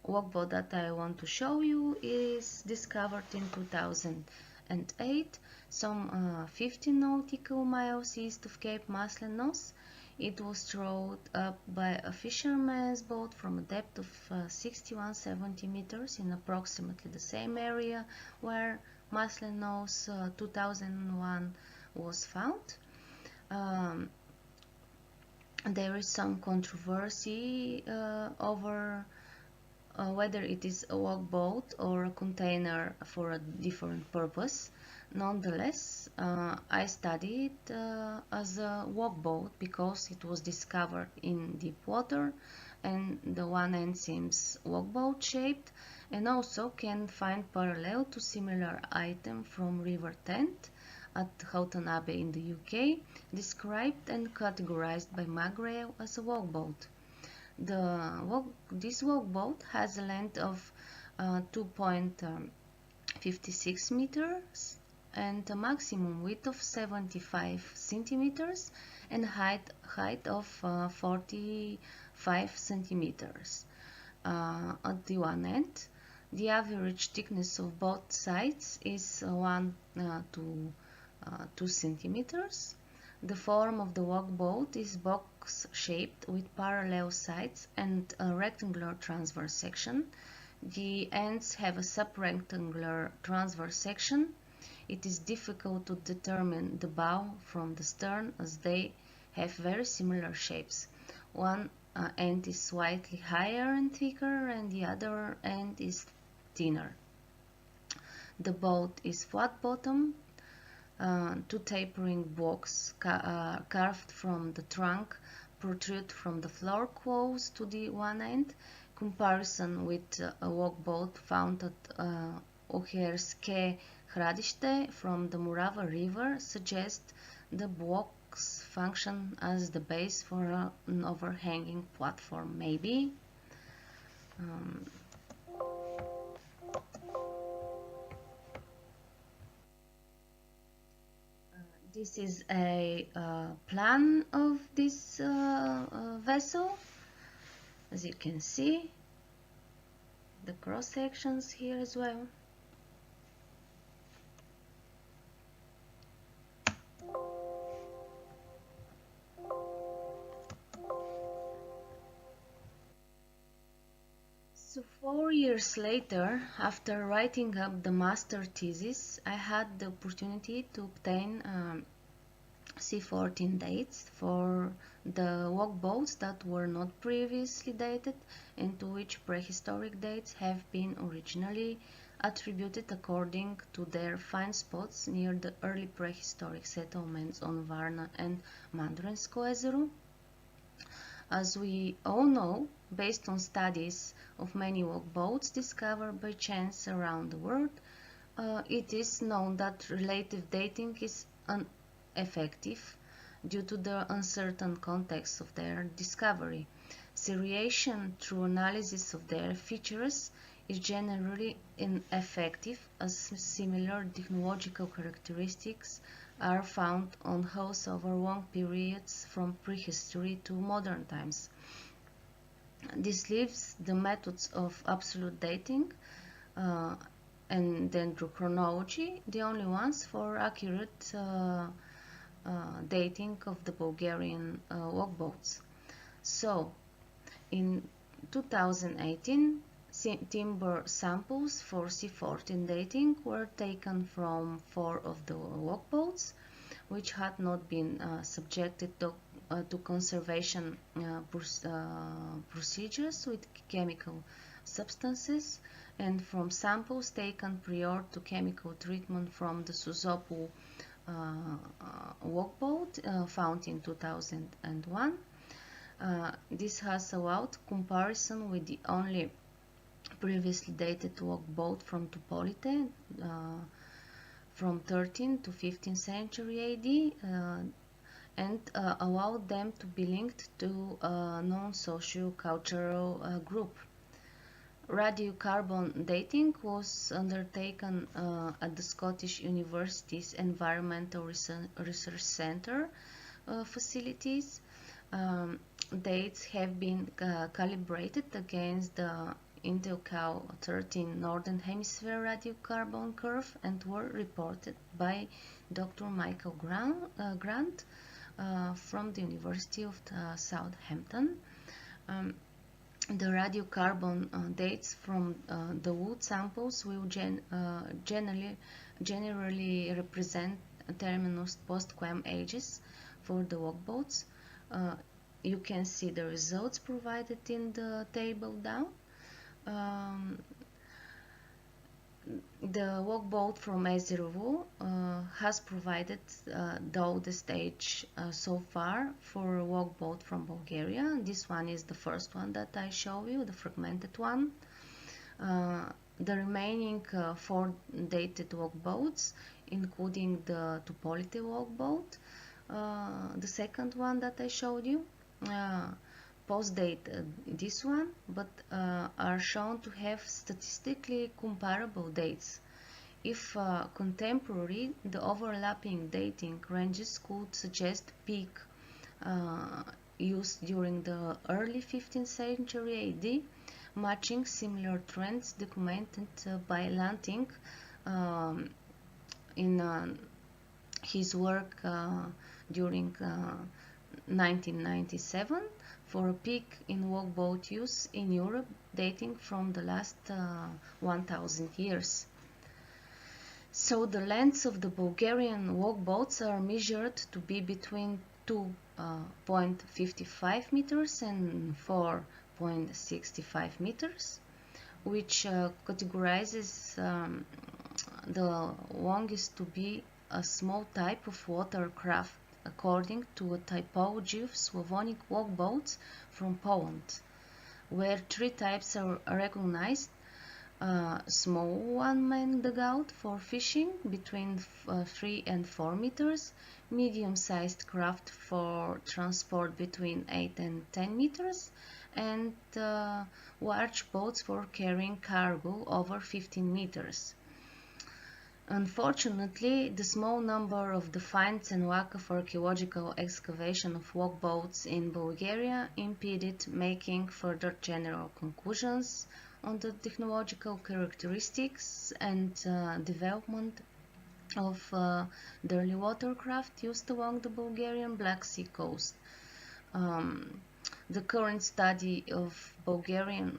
walkboat that I want to show you is discovered in 2008, some 15 nautical miles east of Cape Maslinos. It was trawled up by a fisherman's boat from a depth of 61 centimeters in approximately the same area where Maslinos 2001 was found. There is some controversy over whether it is a walkboat or a container for a different purpose. Nonetheless, I studied it as a walkboat because it was discovered in deep water and the one end seems walkboat shaped, and also can find parallel to similar item from River Tent at Houghton Abbey in the UK, described and categorized by McGrail as a walkboat. This walkboat has a length of 2.56 meters and a maximum width of 75 centimeters and height of 45 centimeters. At the one end, the average thickness of both sides is 1 to 2 centimeters. The form of the walkboat is box-shaped with parallel sides and a rectangular transverse section. The ends have a sub-rectangular transverse section. It is difficult to determine the bow from the stern as they have very similar shapes. One end is slightly higher and thicker and the other end is thinner. The boat is flat-bottomed. Two tapering blocks carved from the trunk protrude from the floor close to the one end. Comparison with a walkboat found at Uherské Hradište from the Morava River suggests the blocks function as the base for an overhanging platform, maybe. This is a plan of this vessel. As you can see, the cross sections here as well. So 4 years later, after writing up the master thesis, I had the opportunity to obtain C14 dates for the walkboats that were not previously dated and to which prehistoric dates have been originally attributed according to their find spots near the early prehistoric settlements on Varna and Mandrensko езеро. As we all know, based on studies of many walkboats discovered by chance around the world, it is known that relative dating is ineffective due to the uncertain context of their discovery. Seriation through analysis of their features is generally ineffective, as similar ethnological characteristics are found on hulls over long periods from prehistory to modern times. This leaves the methods of absolute dating and dendrochronology the only ones for accurate dating of the Bulgarian walkboats. So, in 2018, timber samples for C14 dating were taken from 4 of the walkboats, which had not been subjected to conservation procedures with chemical substances, and from samples taken prior to chemical treatment from the Suzopol walkboat found in 2001. This has allowed comparison with the only previously dated walkboat from Tupolite from 13th to 15th century AD and allowed them to be linked to a non-socio-cultural group. Radiocarbon dating was undertaken at the Scottish University's Environmental Research Centre facilities. Dates have been calibrated against the Intelcal 13 Northern Hemisphere radiocarbon curve and were reported by Dr. Michael Grant from the University of Southampton. The radiocarbon dates from the wood samples will generally represent terminus post-quem ages for the walkboats. You can see the results provided in the table down. The walkboat from Ezirovo has provided the oldest age so far for a walkboat from Bulgaria. This one is the first one that I show you, the fragmented one. The remaining 4 dated walkboats, including the Tupolite walkboat, the second one that I showed you, post-date this one, but are shown to have statistically comparable dates. If contemporary, the overlapping dating ranges could suggest peak use during the early 15th century AD, matching similar trends documented by Lanting in his work during 1997 for a peak in walkboat use in Europe dating from the last 1000 years. So the lengths of the Bulgarian walkboats are measured to be between 2.55 meters and 4.65 meters, which categorizes the longest to be a small type of watercraft according to a typology of Slavonic walkboats from Poland, where three types are recognized: small one-man dugout for fishing between 3 and 4 meters, medium-sized craft for transport between 8 and 10 meters, and large boats for carrying cargo over 15 meters. Unfortunately, the small number of the finds and lack of archaeological excavation of walkboats in Bulgaria impeded making further general conclusions on the technological characteristics and development of the early watercraft used along the Bulgarian Black Sea coast. The current study of Bulgarian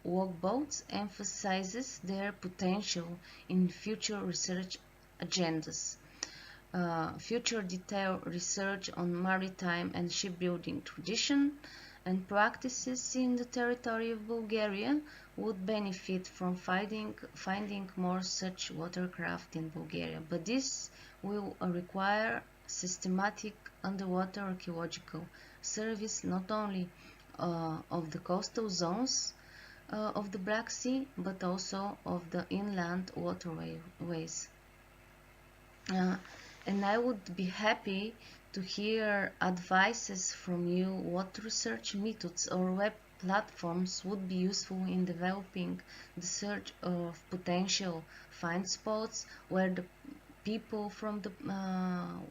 walkboats emphasizes their potential in future research agendas. Future detailed research on maritime and shipbuilding tradition and practices in the territory of Bulgaria would benefit from finding more such watercraft in Bulgaria, but this will require systematic underwater archaeological service not only of the coastal zones of the Black Sea, but also of the inland waterways. And I would be happy to hear advices from you what research methods or web platforms would be useful in developing the search of potential find spots where the people from the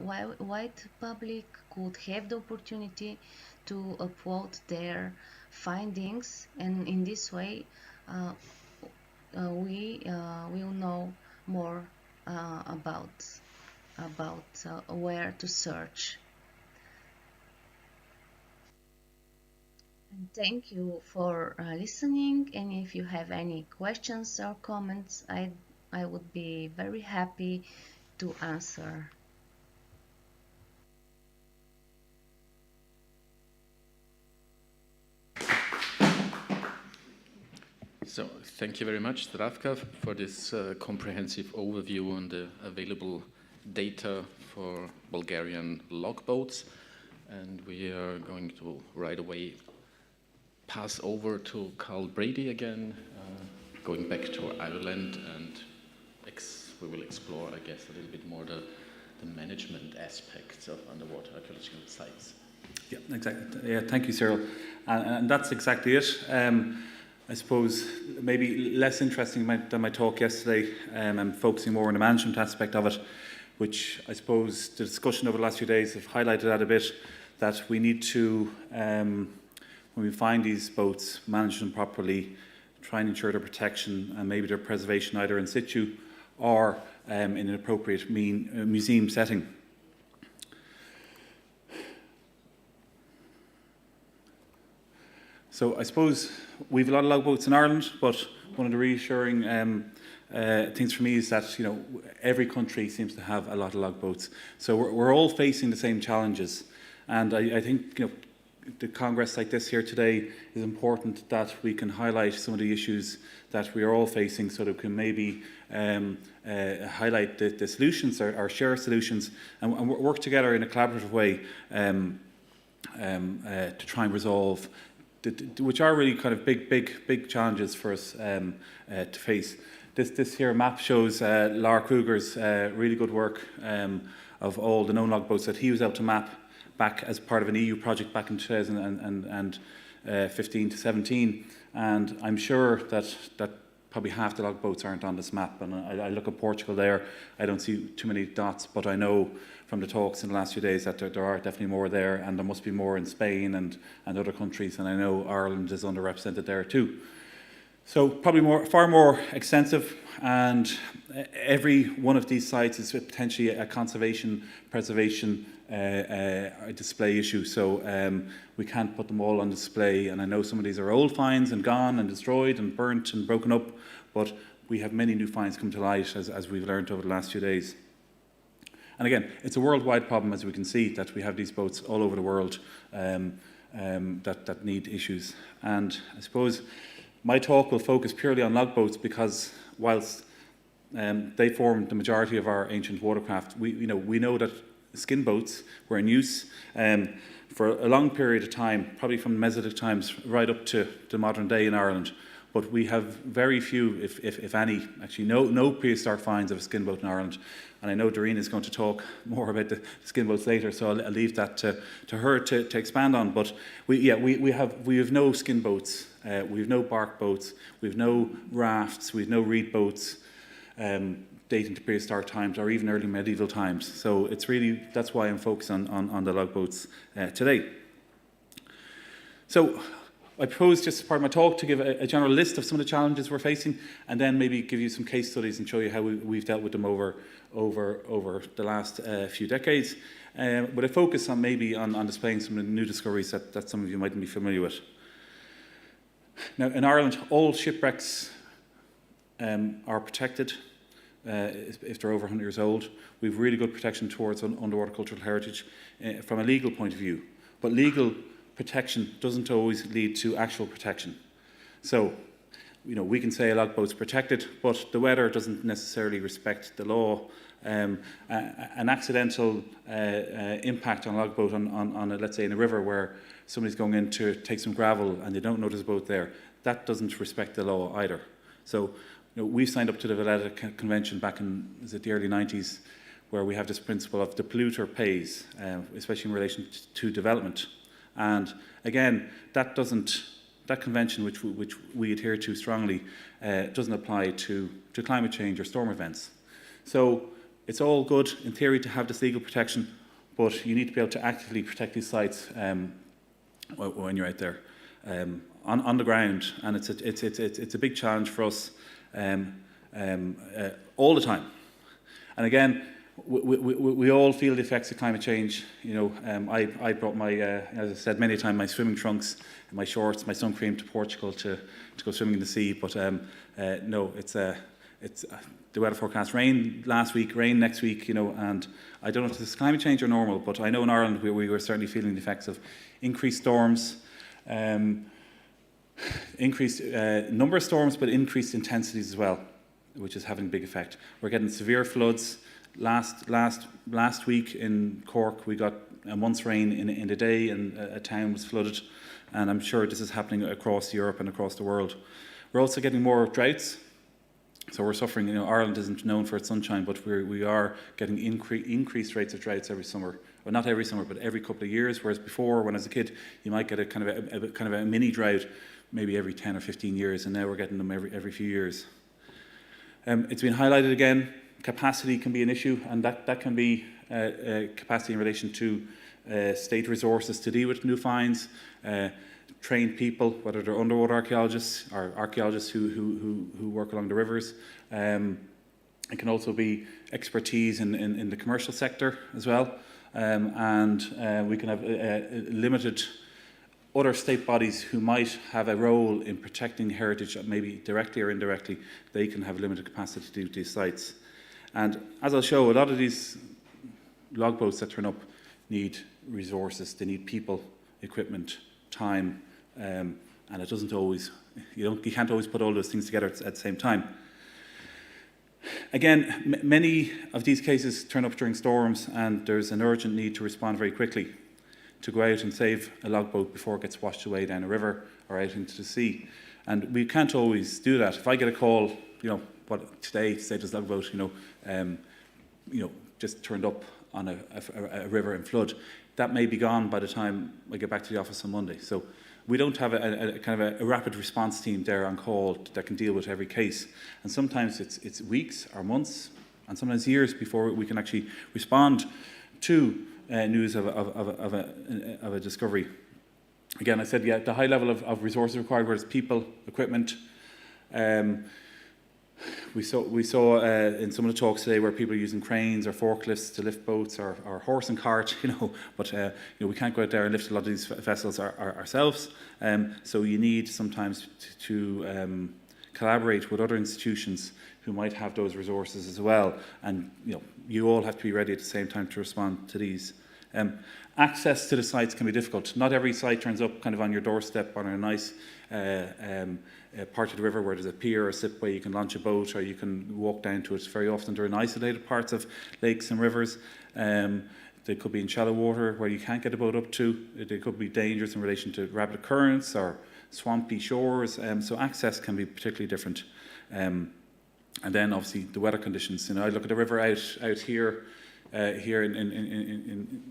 wide public could have the opportunity to upload their findings, and in this way we will know more about where to search. And thank you for listening, and if you have any questions or comments, I would be very happy to answer. So thank you very much, Zdravka, for this comprehensive overview on the available data for Bulgarian logboats. And we are going to right away pass over to Carl Brady again, going back to Ireland, and we will explore, I guess, a little bit more the management aspects of underwater archaeological sites. Yeah, exactly. Yeah, thank you, Cyril. And that's exactly it. I suppose maybe less interesting than my talk yesterday. I'm focusing more on the management aspect of it, which I suppose the discussion over the last few days have highlighted that a bit, that we need to, when we find these boats, manage them properly, try and ensure their protection and maybe their preservation either in situ or in an appropriate museum setting. So I suppose we've a lot of logboats in Ireland, but one of the reassuring things for me is that every country seems to have a lot of logboats. So we're all facing the same challenges, and I think the Congress like this here today is important, that we can highlight some of the issues that we are all facing, so that we can maybe highlight the solutions or share solutions and work together in a collaborative way to try and resolve which are really kind of big challenges for us to face. This here map shows Lar Kruger's really good work of all the known logboats that he was able to map back as part of an EU project back in 2015 to 17, and I'm sure that probably half the logboats aren't on this map. And I look at Portugal there, I don't see too many dots, but I know from the talks in the last few days that there are definitely more there, and there must be more in Spain and other countries, and I know Ireland is underrepresented there too. So probably far more extensive, and every one of these sites is potentially a conservation, preservation a display issue. So we can't put them all on display, and I know some of these are old finds and gone and destroyed and burnt and broken up, but we have many new finds come to light as we've learned over the last few days. And again, it's a worldwide problem, as we can see, that we have these boats all over the world that need issues. And I suppose my talk will focus purely on logboats because whilst they form the majority of our ancient watercraft, we know that skin boats were in use for a long period of time, probably from Mesolithic times right up to the modern day in Ireland. But we have very few, if any, actually no prehistoric finds of a skin boat in Ireland. And I know Doreen is going to talk more about the skin boats later, so I'll leave that to her to expand on. But we have no skin boats, we have no bark boats, we have no rafts, we have no reed boats dating to prehistoric times or even early medieval times. So it's really, that's why I'm focused on the log boats today. So I propose, just as part of my talk, to give a general list of some of the challenges we're facing, and then maybe give you some case studies and show you how we've dealt with them over the last few decades, with a focus on maybe on displaying some of the new discoveries that some of you mightn't be familiar with. Now, in Ireland, all shipwrecks are protected if they're over 100 years old. We have really good protection towards underwater cultural heritage from a legal point of view, but legal protection doesn't always lead to actual protection. So, we can say a log boat's protected, but the weather doesn't necessarily respect the law. An accidental impact on a log boat on let's say in a river where somebody's going in to take some gravel and they don't know there's a boat there, that doesn't respect the law either. So, we signed up to the Valletta Convention back in the early 90s, where we have this principle of the polluter pays, especially in relation to development. And again, that convention, which we adhere to strongly, doesn't apply to climate change or storm events. So it's all good in theory to have this legal protection, but you need to be able to actively protect these sites when you're out there on the ground, and it's a big challenge for us all the time. And again, we all feel the effects of climate change. I brought my, as I said many times, my swimming trunks, and my shorts, my sun cream to Portugal to go swimming in the sea. But no, it's the weather forecast: rain last week, rain next week. And I don't know if this is climate change or normal, but I know in Ireland we were certainly feeling the effects of increased storms, increased number of storms, but increased intensities as well, which is having a big effect. We're getting severe floods. Last week in Cork, we got a month's rain in a day, and a town was flooded. And I'm sure this is happening across Europe and across the world. We're also getting more droughts, so we're suffering. Ireland isn't known for its sunshine, but we are getting increased rates of droughts every summer. Well, not every summer, but every couple of years. Whereas before, when I was a kid, you might get a kind of a mini drought, maybe every 10 or 15 years, and now we're getting them every few years. It's been highlighted again. Capacity can be an issue, and that can be capacity in relation to state resources to deal with new finds, trained people, whether they're underwater archaeologists or archaeologists who work along the rivers. It can also be expertise in the commercial sector as well, and we can have limited other state bodies who might have a role in protecting heritage, maybe directly or indirectly. They can have limited capacity to do these sites. And as I'll show, a lot of these log boats that turn up need resources. They need people, equipment, time, and it doesn't always, you can't always put all those things together at the same time. Again, many of these cases turn up during storms, and there's an urgent need to respond very quickly to go out and save a log boat before it gets washed away down a river or out into the sea. And we can't always do that. If I get a call, today this log boat, just turned up on a river in flood, that may be gone by the time I get back to the office on Monday. So we don't have a kind of a rapid response team there on call that can deal with every case. And sometimes it's weeks or months, and sometimes years before we can actually respond to news of a discovery. Again, I said, the high level of resources required, whereas people, equipment. We saw in some of the talks today where people are using cranes or forklifts to lift boats or horse and cart, but we can't go out there and lift a lot of these vessels ourselves. So you need sometimes to collaborate with other institutions who might have those resources as well. And you all have to be ready at the same time to respond to these. Access to the sites can be difficult. Not every site turns up kind of on your doorstep on a nice part of the river where there's a pier or a slipway you can launch a boat or you can walk down to it. Very often they're in isolated parts of lakes and rivers. They could be in shallow water where you can't get a boat up to. They could be dangerous in relation to rapid currents or swampy shores. So access can be particularly different. And then obviously the weather conditions. I look at the river out here, here in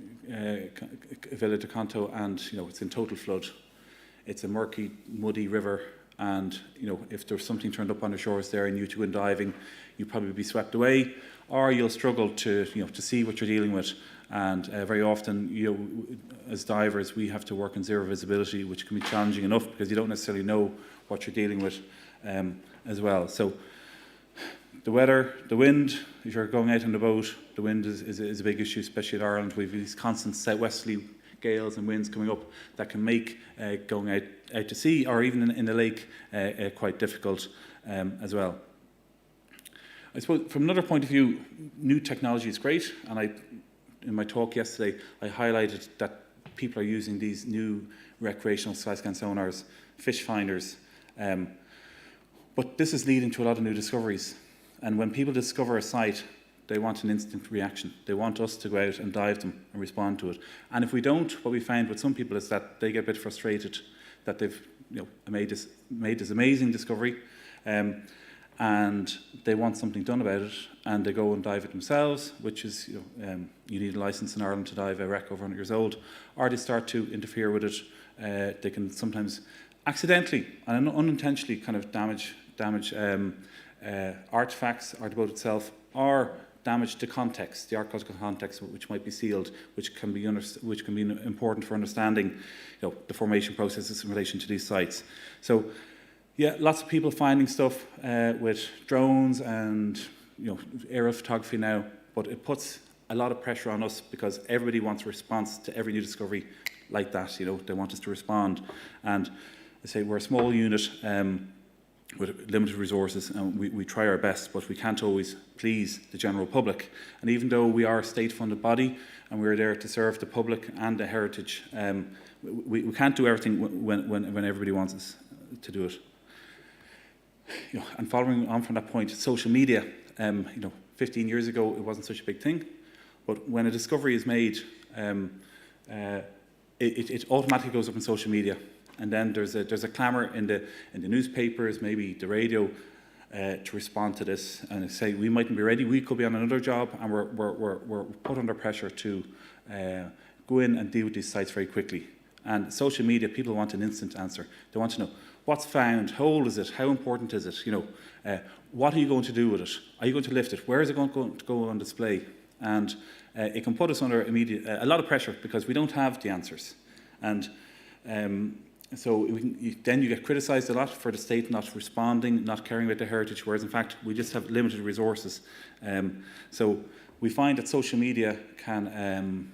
Villa de Canto, and it's in total flood. It's a murky, muddy river, and if there's something turned up on the shores there and you to go diving, you'll probably be swept away, or you'll struggle to see what you're dealing with. And very often, as divers, we have to work in zero visibility, which can be challenging enough because you don't necessarily know what you're dealing with as well. So the weather, the wind, if you're going out on the boat, the wind is a big issue, especially in Ireland. We've these constant southwesterly gales and winds coming up that can make going out to sea or even in the lake quite difficult as well. I suppose from another point of view, new technology is great, and in my talk yesterday, I highlighted that people are using these new recreational side-scan sonars, fish finders, but this is leading to a lot of new discoveries. And when people discover a site, they want an instant reaction. They want us to go out and dive them and respond to it. And if we don't, what we find with some people is that they get a bit frustrated that they've made this amazing discovery, and they want something done about it, and they go and dive it themselves, which is you need a license in Ireland to dive a wreck over 100 years old, or they start to interfere with it. They can sometimes accidentally and unintentionally kind of damage artifacts or the boat itself, or damage the context, the archaeological context, which might be sealed, which can be important for understanding the formation processes in relation to these sites. So yeah, lots of people finding stuff with drones and aerial photography now, but it puts a lot of pressure on us because everybody wants a response to every new discovery like that. They want us to respond, and I say we're a small unit with limited resources, and we try our best, but we can't always please the general public. And even though we are a state-funded body and we're there to serve the public and the heritage, we can't do everything when everybody wants us to do it. And following on from that point, social media, 15 years ago it wasn't such a big thing, but when a discovery is made, it automatically goes up in social media. And then there's a clamour in the newspapers, maybe the radio, to respond to this and say we mightn't be ready. We could be on another job, and we're put under pressure to go in and deal with these sites very quickly. And social media, people want an instant answer. They want to know what's found, how old is it, how important is it? What are you going to do with it? Are you going to lift it? Where is it going to go on display? And it can put us under a lot of pressure because we don't have the answers. And so then you get criticised a lot for the state not responding, not caring about the heritage, whereas in fact we just have limited resources. So we find that social media can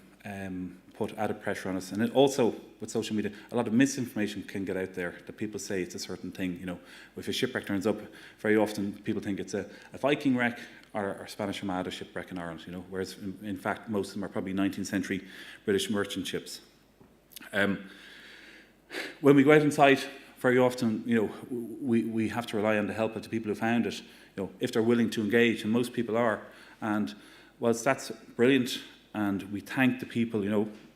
put added pressure on us. And it also, with social media, a lot of misinformation can get out there, that people say it's a certain thing. If a shipwreck turns up, very often people think it's a Viking wreck or a Spanish Armada shipwreck in Ireland, whereas in fact most of them are probably 19th century British merchant ships. When we go out on site, very often, we have to rely on the help of the people who found it, if they're willing to engage, and most people are. And whilst that's brilliant, and we thank the people,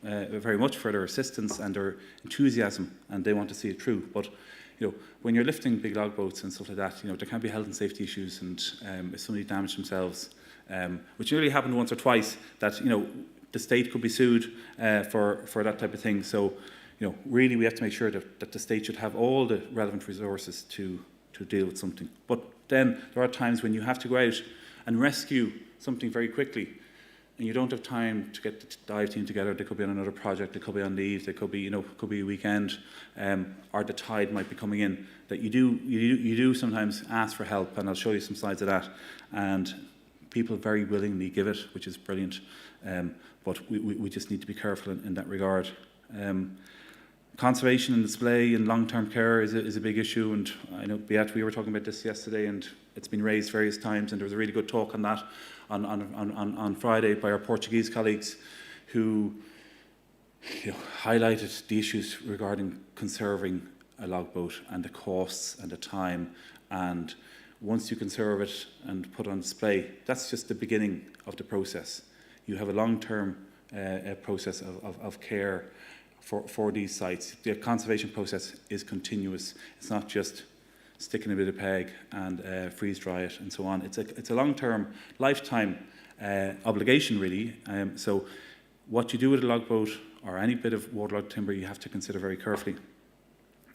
very much for their assistance and their enthusiasm, and they want to see it through. But, when you're lifting big logboats and stuff like that, there can be health and safety issues, and if somebody damaged themselves, which nearly happened once or twice, that, the state could be sued for that type of thing. So, really we have to make sure that the state should have all the relevant resources to deal with something. But then there are times when you have to go out and rescue something very quickly, and you don't have time to get the dive team together. They could be on another project, they could be on leave, they could be, could be a weekend, or the tide might be coming in. That you do sometimes ask for help, and I'll show you some slides of that. And people very willingly give it, which is brilliant. But we just need to be careful in that regard. Conservation and display and long-term care is a big issue, and I know, Beat, we were talking about this yesterday, and it's been raised various times, and there was a really good talk on that on Friday by our Portuguese colleagues, who highlighted the issues regarding conserving a logboat and the costs and the time. And once you conserve it and put it on display, that's just the beginning of the process. You have a long-term process of care for these sites. The conservation process is continuous. It's not just sticking a bit of peg and freeze dry it and so on. It's a long-term, lifetime obligation really. So what you do with a log boat or any bit of waterlogged timber, you have to consider very carefully.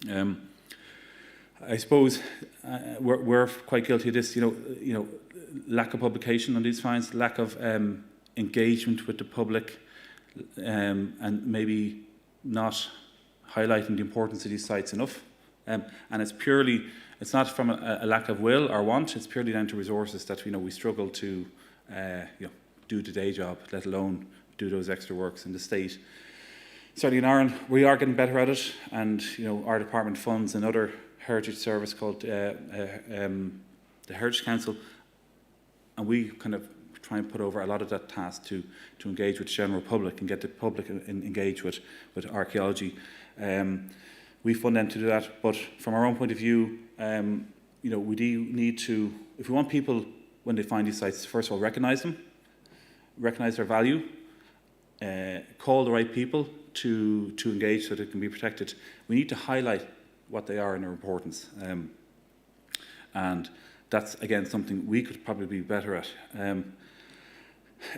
I suppose we're quite guilty of this. You know, lack of publication on these finds, lack of engagement with the public, and maybe not highlighting the importance of these sites enough. And it's not from a lack of will or want. It's purely down to resources that we struggle to do the day job, let alone do those extra works in the state. Certainly in Ireland, we are getting better at it, and our department funds another heritage service called the Heritage Council, and we kind of try and put over a lot of that task to engage with the general public and get the public engaged with archaeology. We fund them to do that, but from our own point of view, we do need to, if we want people when they find these sites, first of all, recognise them, recognise their value, call the right people to engage so that it can be protected. We need to highlight what they are and their importance. And that's, again, something we could probably be better at.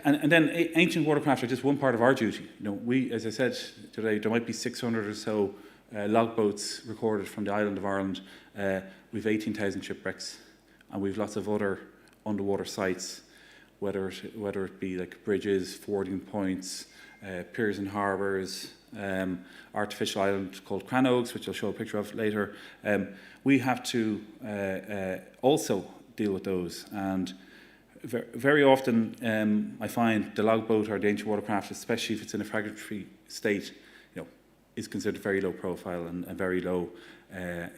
And then ancient watercraft are just one part of our duty. We, as I said today, there might be 600 or so log boats recorded from the island of Ireland. We've 18,000 shipwrecks, and we've lots of other underwater sites, whether it be like bridges, fording points, piers and harbours, artificial island called canoes, which I'll show a picture of later. We have to also deal with those, and very often I find the logboat or the ancient watercraft, especially if it's in a fragmentary state, is considered very low profile and very low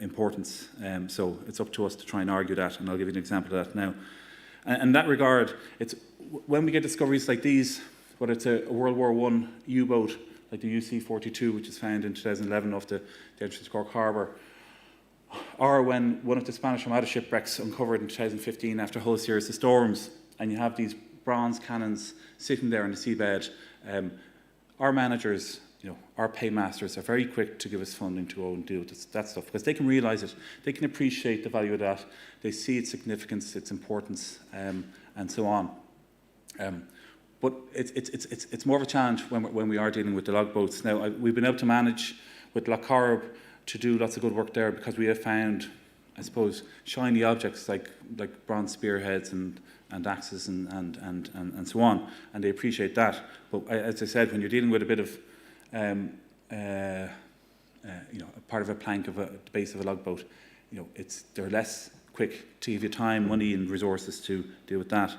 importance. So it's up to us to try and argue that, and I'll give you an example of that now. And in that regard, it's when we get discoveries like these, whether it's a World War I U-boat like the UC-42, which is found in 2011 off the entrance to Cork Harbour, or when one of the Spanish Armada shipwrecks uncovered in 2015 after a whole series of storms, and you have these bronze cannons sitting there on the seabed, our managers, our paymasters are very quick to give us funding to go and deal with that stuff, because they can realise it, they can appreciate the value of that, they see its significance, its importance, and so on. But it's more of a challenge when we are dealing with the log boats. Now, we've been able to manage with Loch Corrib to do lots of good work there, because we have found, I suppose, shiny objects like bronze spearheads and axes and so on, and they appreciate that. But as I said, when you're dealing with a bit of a part of a plank of the base of a log boat, they're less quick to give you time, money, and resources to deal with that.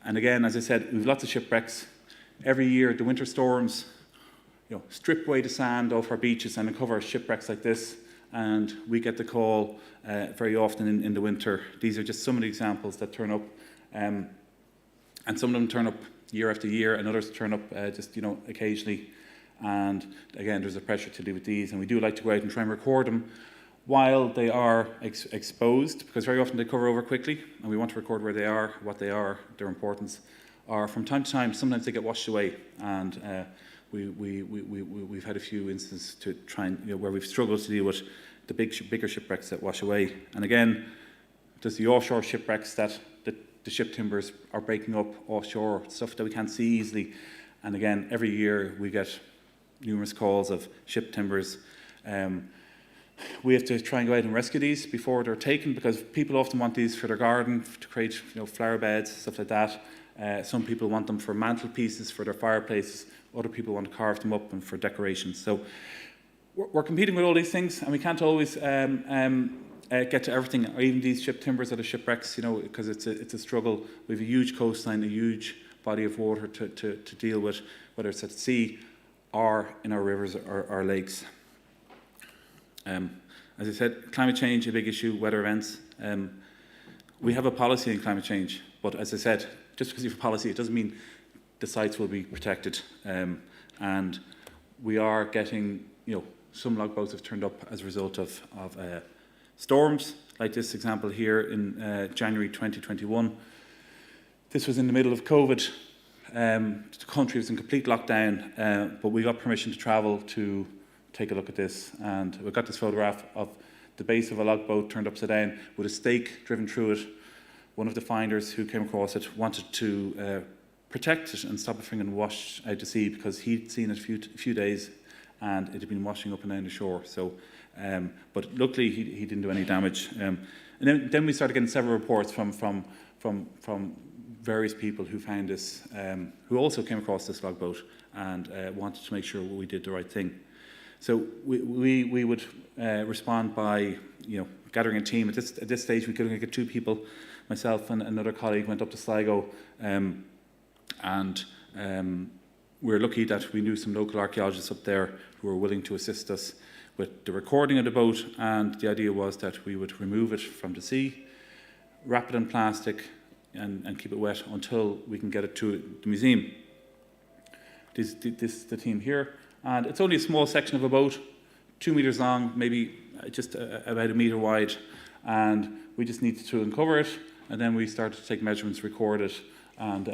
And again, as I said, we've lots of shipwrecks. Every year, the winter storms, strip away the sand off our beaches and uncover shipwrecks like this, and we get the call very often in the winter. These are just some of the examples that turn up, and some of them turn up year after year, and others turn up just occasionally. And again, there's a pressure to deal with these, and we do like to go out and try and record them while they are exposed, because very often they cover over quickly, and we want to record where they are, what they are, their importance. Or from time to time, sometimes they get washed away, and we've had a few instances to try and where we've struggled to deal with the bigger shipwrecks that wash away. And again, there's the offshore shipwrecks that the ship timbers are breaking up offshore, stuff that we can't see easily. And again, every year we get numerous calls of ship timbers. We have to try and go out and rescue these before they're taken, because people often want these for their garden, to create flower beds, stuff like that. Some people want them for mantelpieces, for their fireplaces. Other people want to carve them up and for decorations. So we're competing with all these things, and we can't always get to everything, or even these ship timbers or the shipwrecks, because it's a struggle. We have a huge coastline, a huge body of water to deal with, whether it's at sea or in our rivers or lakes. As I said, climate change, a big issue, weather events. We have a policy in climate change, but as I said, just because you have a policy, it doesn't mean the sites will be protected. And we are getting, some log boats have turned up as a result of storms, like this example here in January 2021. This was in the middle of COVID. the country was in complete lockdown, but we got permission to travel to take a look at this, and we got this photograph of the base of a log boat turned upside down with a stake driven through it. One of the finders who came across it wanted to protect it and stop it from getting washed out to sea, because he'd seen it a few days and it had been washing up and down the shore. So, but luckily he didn't do any damage. And then we started getting several reports from various people who found this, who also came across this log boat and wanted to make sure we did the right thing. So we would respond by, gathering a team. At this stage, we could only get 2 people. Myself and another colleague went up to Sligo, and we were lucky that we knew some local archaeologists up there who were willing to assist us with the recording of the boat. And the idea was that we would remove it from the sea, wrap it in plastic, and keep it wet until we can get it to the museum. This is the team here. And it's only a small section of a boat, 2 meters long, maybe just about 1 meter wide. And we just needed to uncover it. And then we started to take measurements, record it. And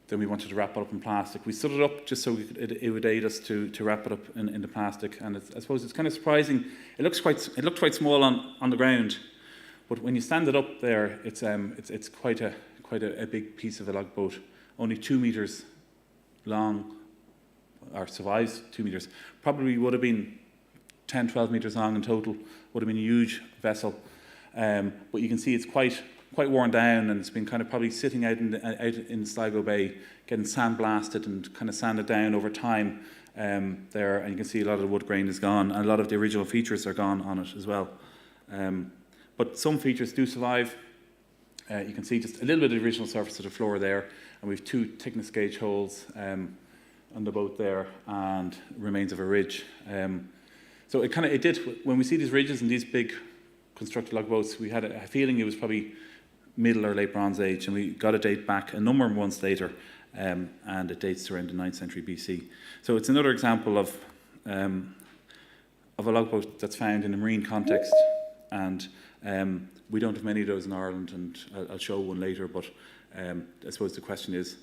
then we wanted to wrap it up in plastic. We stood it up just so it would aid us to wrap it up in the plastic. And I suppose it's kind of surprising. It looked quite small on the ground. But when you stand it up there, it's quite a big piece of a log boat. Only 2 meters long, or survives 2 meters. Probably would have been 10, 12 meters long in total. Would have been a huge vessel. But you can see it's quite worn down, and it's been kind of probably sitting out in Sligo Bay, getting sandblasted and kind of sanded down over time there. And you can see a lot of the wood grain is gone, and a lot of the original features are gone on it as well. But some features do survive. You can see just a little bit of the original surface of the floor there, and we have 2 thickness gauge holes on the boat there, and remains of a ridge. So it did, when we see these ridges and these big constructed log boats, we had a feeling it was probably Middle or Late Bronze Age, and we got a date back a number of months later, and it dates to around the 9th century BC. So it's another example of a log boat that's found in a marine context, and we don't have many of those in Ireland, and I'll show one later, but I suppose the question is,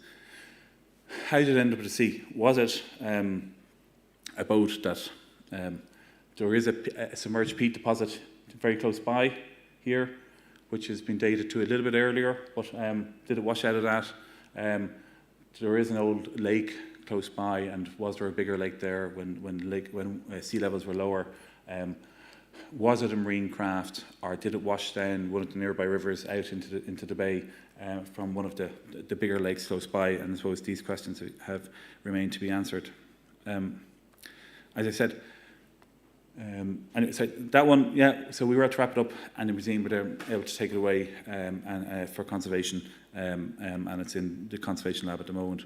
how did it end up at the sea? Was it a boat that, there is a submerged peat deposit very close by here, which has been dated to a little bit earlier, but did it wash out of that? There is an old lake close by, and was there a bigger lake there when sea levels were lower? Was it a marine craft, or did it wash down one of the nearby rivers out into the bay from one of the bigger lakes close by? And I suppose these questions have remained to be answered. As I said, and so that one, yeah. So we were to wrap it up, and the museum were able to take it away for conservation, and it's in the conservation lab at the moment.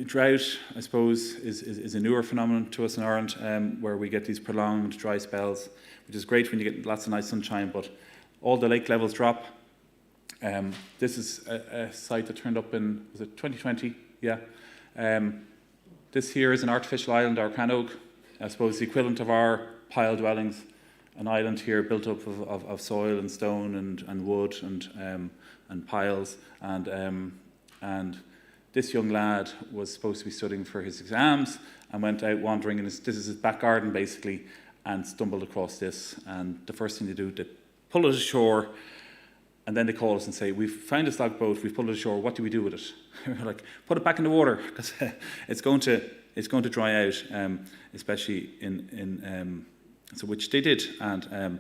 Drought, I suppose, is a newer phenomenon to us in Ireland, where we get these prolonged dry spells, which is great when you get lots of nice sunshine, but all the lake levels drop. This is a site that turned up in, was it 2020? Yeah. This here is an artificial island, our canoe, I suppose the equivalent of our pile dwellings, an island here built up of soil and stone and wood and piles, and this young lad was supposed to be studying for his exams and went out wandering, and this is his back garden basically, and stumbled across this. And the first thing they do, they pull it ashore, and then they call us and say, "We've found this log boat, we've pulled it ashore, what do we do with it?" We're like, "Put it back in the water, because it's going to dry out," especially in so which they did. And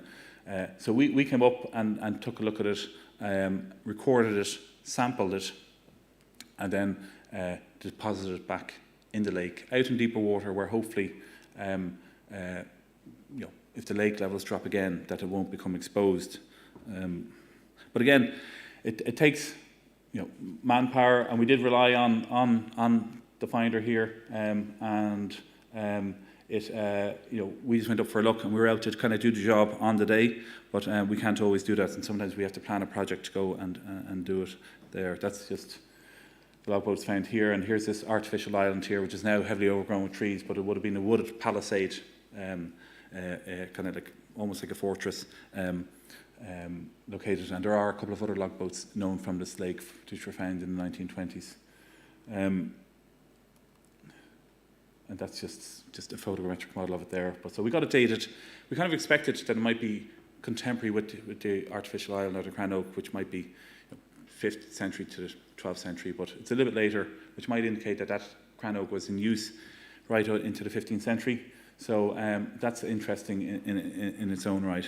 so we came up and took a look at it, recorded it, sampled it, and then deposited it back in the lake, out in deeper water, where hopefully, if the lake levels drop again, that it won't become exposed. But again, it takes manpower, and we did rely on the finder here, we just went up for a look, and we were able to kind of do the job on the day, but we can't always do that, and sometimes we have to plan a project to go and do it there. That's just the log boats found here, and here's this artificial island here, which is now heavily overgrown with trees, but it would have been a wooded palisade, kind of like almost like a fortress. located, and there are a couple of other log boats known from this lake which were found in the 1920s. And that's just a photogrammetric model of it there. But so we got it dated. We kind of expected that it might be contemporary with the artificial island or the Cranoke, which might be 5th century to the 12th century, but it's a little bit later, which might indicate that Cranoke was in use right out into the 15th century. So that's interesting in its own right.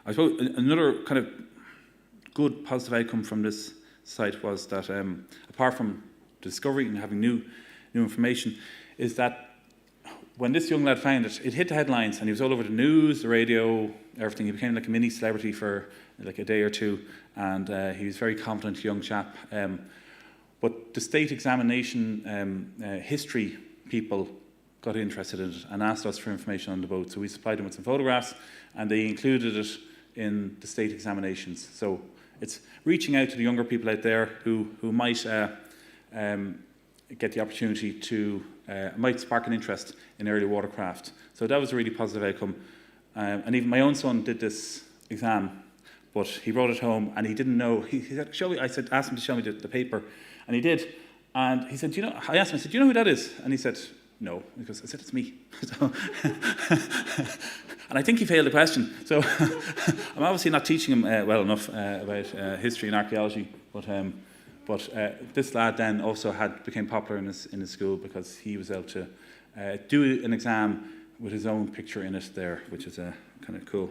I suppose another kind of good positive outcome from this site was that, apart from discovery and having new information, is that when this young lad found it, it hit the headlines and he was all over the news, the radio, everything. He became like a mini celebrity for like a day or two, and he was a very confident young chap. But the state examination history people got interested in it and asked us for information on the boat. So we supplied them with some photographs, and they included it in the state examinations. So it's reaching out to the younger people out there who might get the opportunity to, might spark an interest in early watercraft. So that was a really positive outcome. And even my own son did this exam, but he brought it home and he didn't know. He said, "Show me." I said, asked him to show me the paper, and he did. And he said, I asked him, I said, "Do you know who that is?" And he said, "No." I said, "It's me." So and I think he failed the question. So I'm obviously not teaching him well enough about history and archaeology, but this lad then also became popular in his school because he was able to do an exam with his own picture in it there, which is kind of cool.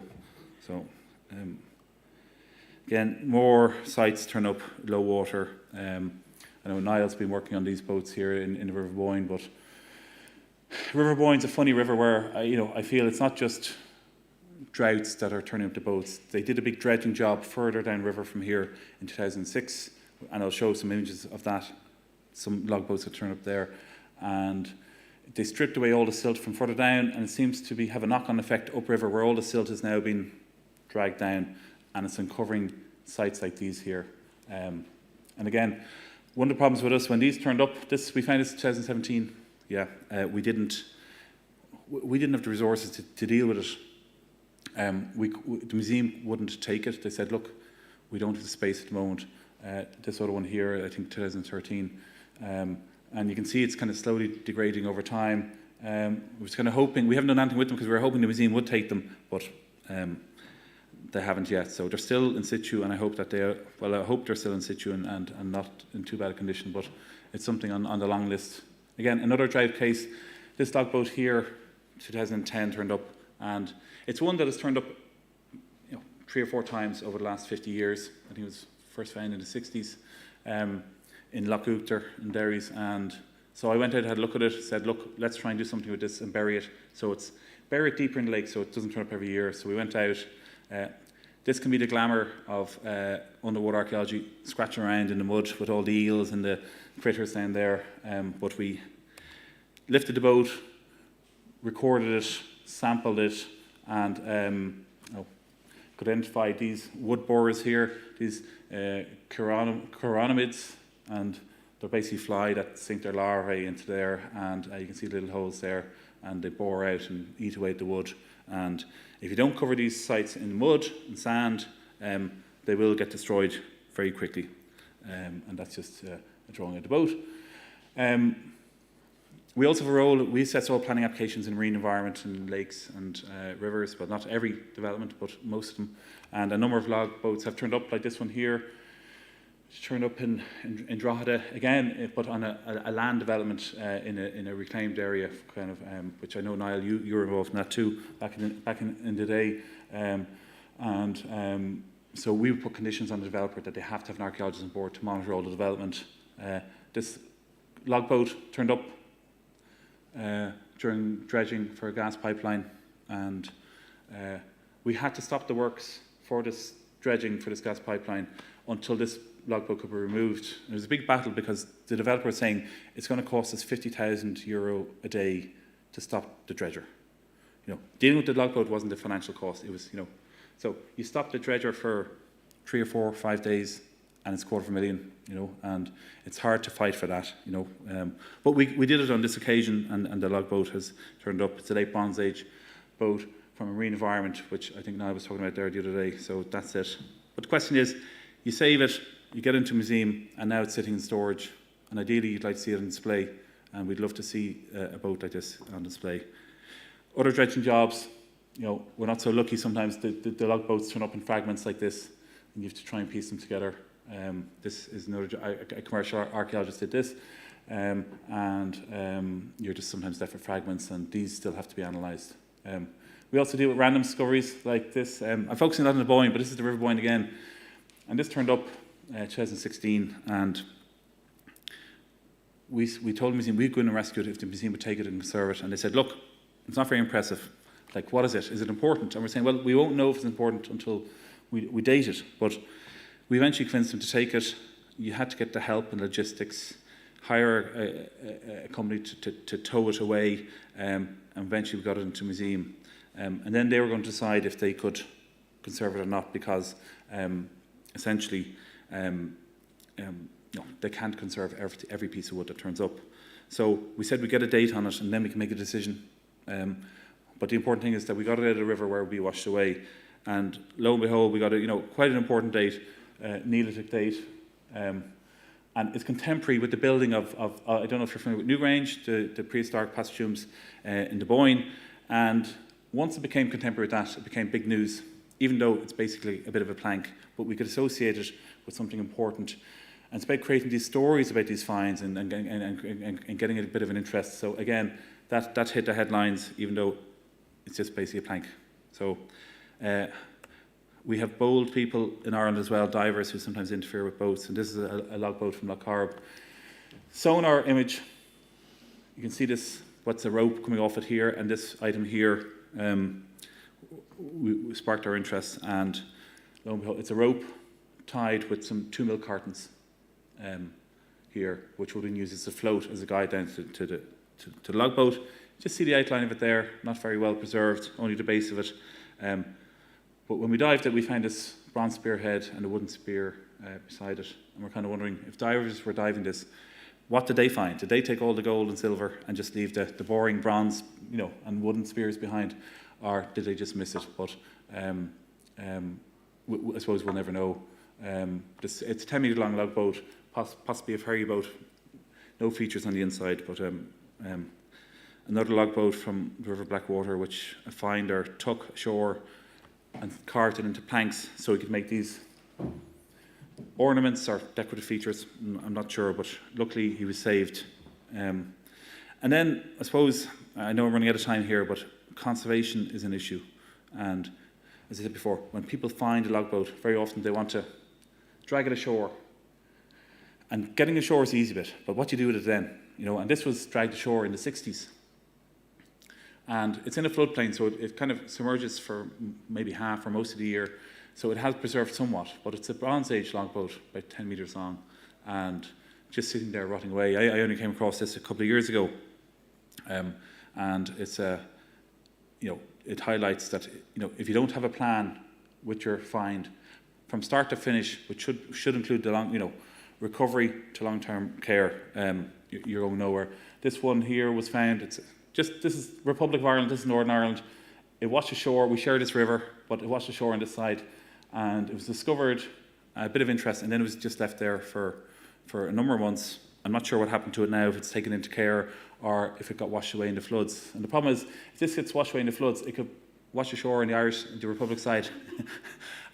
So again, more sites turn up, low water. I know Niall's been working on these boats here in the River Boyne, but River Boyne's a funny river where I feel it's not just droughts that are turning up the boats. They did a big dredging job further downriver from here in 2006, and I'll show some images of that. Some log boats that turn up there, and they stripped away all the silt from further down, and it seems to have a knock-on effect upriver where all the silt has now been dragged down, and it's uncovering sites like these here. And again, one of the problems with us when these turned up, we found this in 2017. Yeah, we didn't have the resources to deal with it. The museum wouldn't take it. They said, "Look, we don't have the space at the moment." This other one here, I think 2013, and you can see it's kind of slowly degrading over time. We was kind of hoping, we haven't done anything with them because we were hoping the museum would take them, but they haven't yet. So they're still in situ, and I hope that I hope they're still in situ and not in too bad a condition, but it's something on the long list. Again, another drought case. This log boat here, 2010, turned up, and it's one that has turned up 3 or 4 times over the last 50 years. I think it was first found in the 60s in Loch Uachtar in Derrys, and so I went out and had a look at it, said, "Look, let's try and do something with this and bury it." So bury it deeper in the lake so it doesn't turn up every year. So we went out. This can be the glamour of underwater archaeology, scratching around in the mud with all the eels and the critters down there. But we lifted the boat, recorded it, sampled it, and could identify these wood borers here, these chironomids, and they're basically fly that sink their larvae into there, and you can see little holes there, and they bore out and eat away at the wood. And if you don't cover these sites in mud and sand, they will get destroyed very quickly. And that's just a drawing of the boat. We also have a role, we assess all planning applications in marine environment and lakes and rivers, but not every development, but most of them. And a number of log boats have turned up, like this one here. It's turned up in Drogheda again, but on a land development in a reclaimed area, kind of, which I know, Niall, you were involved in that too back in the day. So we put conditions on the developer that they have to have an archaeologist on board to monitor all the development. This log boat turned up during dredging for a gas pipeline, and we had to stop the works for this dredging for this gas pipeline until this logbook could be removed. It was a big battle because the developer was saying it's going to cost us €50,000 a day to stop the dredger. Dealing with the logboat wasn't the financial cost. It was, so you stop the dredger for 3 or 4 or 5 days, and it's $250,000, and it's hard to fight for that, But we did it on this occasion, and the logboat has turned up. It's a late Bronze Age boat from a marine environment, which I think Niall was talking about there the other day. So that's it. But the question is, you save it, you get it into a museum, and now it's sitting in storage. And ideally, you'd like to see it on display. And we'd love to see a boat like this on display. Other dredging jobs, we're not so lucky sometimes. The log boats turn up in fragments like this, and you have to try and piece them together. This is a commercial archaeologist did this, and you're just sometimes left with fragments, and these still have to be analysed. We also deal with random discoveries like this. I'm focusing not on the Boyne, but this is the River Boyne again. And this turned up 2016, and we told the museum we'd go in and rescue it if the museum would take it and conserve it. And they said, look, it's not very impressive. Like, what is it? Is it important? And we're saying, well, we won't know if it's important until we date it. But we eventually convinced them to take it. You had to get the help and logistics, hire a company to tow it away, and eventually we got it into a museum. And then they were going to decide if they could conserve it or not, because essentially they can't conserve every piece of wood that turns up. So we said we'd get a date on it, and then we can make a decision. But the important thing is that we got it out of the river where it would be washed away. And lo and behold, we got quite an important date, Neolithic date. And it's contemporary with the building of I don't know if you're familiar with Newgrange, the prehistoric passages in the Boyne. And once it became contemporary with that, it became big news, even though it's basically a bit of a plank. But we could associate it with something important. And it's about creating these stories about these finds and getting a bit of an interest. So again, that hit the headlines, even though it's just basically a plank. So we have bold people in Ireland as well, divers who sometimes interfere with boats. And this is a log boat from Lough Corrib. Sonar image, you can see this, what's a rope coming off it here, and this item here we sparked our interest. And lo and behold, it's a rope tied with some 2 milk cartons here, which would have been used as a float, as a guide down to the log boat. Just see the outline of it there, not very well preserved, only the base of it. But when we dived it, we found this bronze spearhead and a wooden spear beside it. And we're kind of wondering, if divers were diving this, what did they find? Did they take all the gold and silver and just leave the boring bronze, and wooden spears behind? Or did they just miss it? But I suppose we'll never know. It's a 10-metre long log boat, possibly a ferry boat, no features on the inside, but another log boat from the River Blackwater, which a finder took ashore and carved it into planks so he could make these ornaments or decorative features. I'm not sure, but luckily he was saved. And then, I suppose, I know I'm running out of time here, but conservation is an issue. And as I said before, when people find a log boat, very often they want to drag it ashore. And getting ashore is the easy bit, but what do you do with it then? And this was dragged ashore in the 60s. And it's in a floodplain, so it kind of submerges for maybe half or most of the year. So it has preserved somewhat, but it's a Bronze Age longboat, about 10 metres long, and just sitting there rotting away. I only came across this a couple of years ago, and it's it highlights that if you don't have a plan with your find from start to finish, which should include the long recovery to long-term care, you're going nowhere. This one here was found. This is Republic of Ireland. This is Northern Ireland. It washed ashore. We share this river, but it washed ashore on this side, and it was discovered. A bit of interest, and then it was just left there for a number of months. I'm not sure what happened to it now, if it's taken into care or if it got washed away in the floods. And the problem is, if this gets washed away in the floods, it could wash ashore in the Republic side,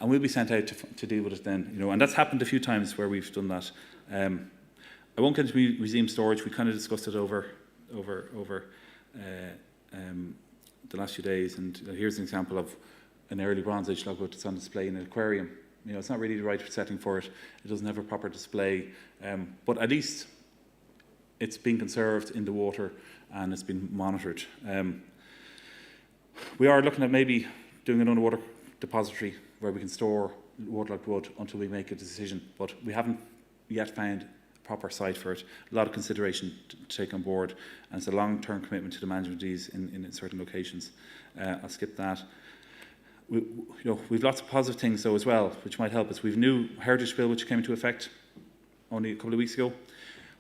and we'll be sent out to deal with it then. And that's happened a few times where we've done that. I won't get into museum storage. We kind of discussed it over the last few days, and here's an example of an early Bronze Age logboat that's on display in an aquarium. It's not really the right setting for it. It doesn't have a proper display, but at least it's been conserved in the water and it's been monitored. We are looking at maybe doing an underwater depository where we can store waterlogged wood until we make a decision, but we haven't yet found a proper site for it. A lot of consideration to take on board, and it's a long-term commitment to the management of these in certain locations. I'll skip that. We've lots of positive things though as well, which might help us. We've a new heritage bill which came into effect only a couple of weeks ago,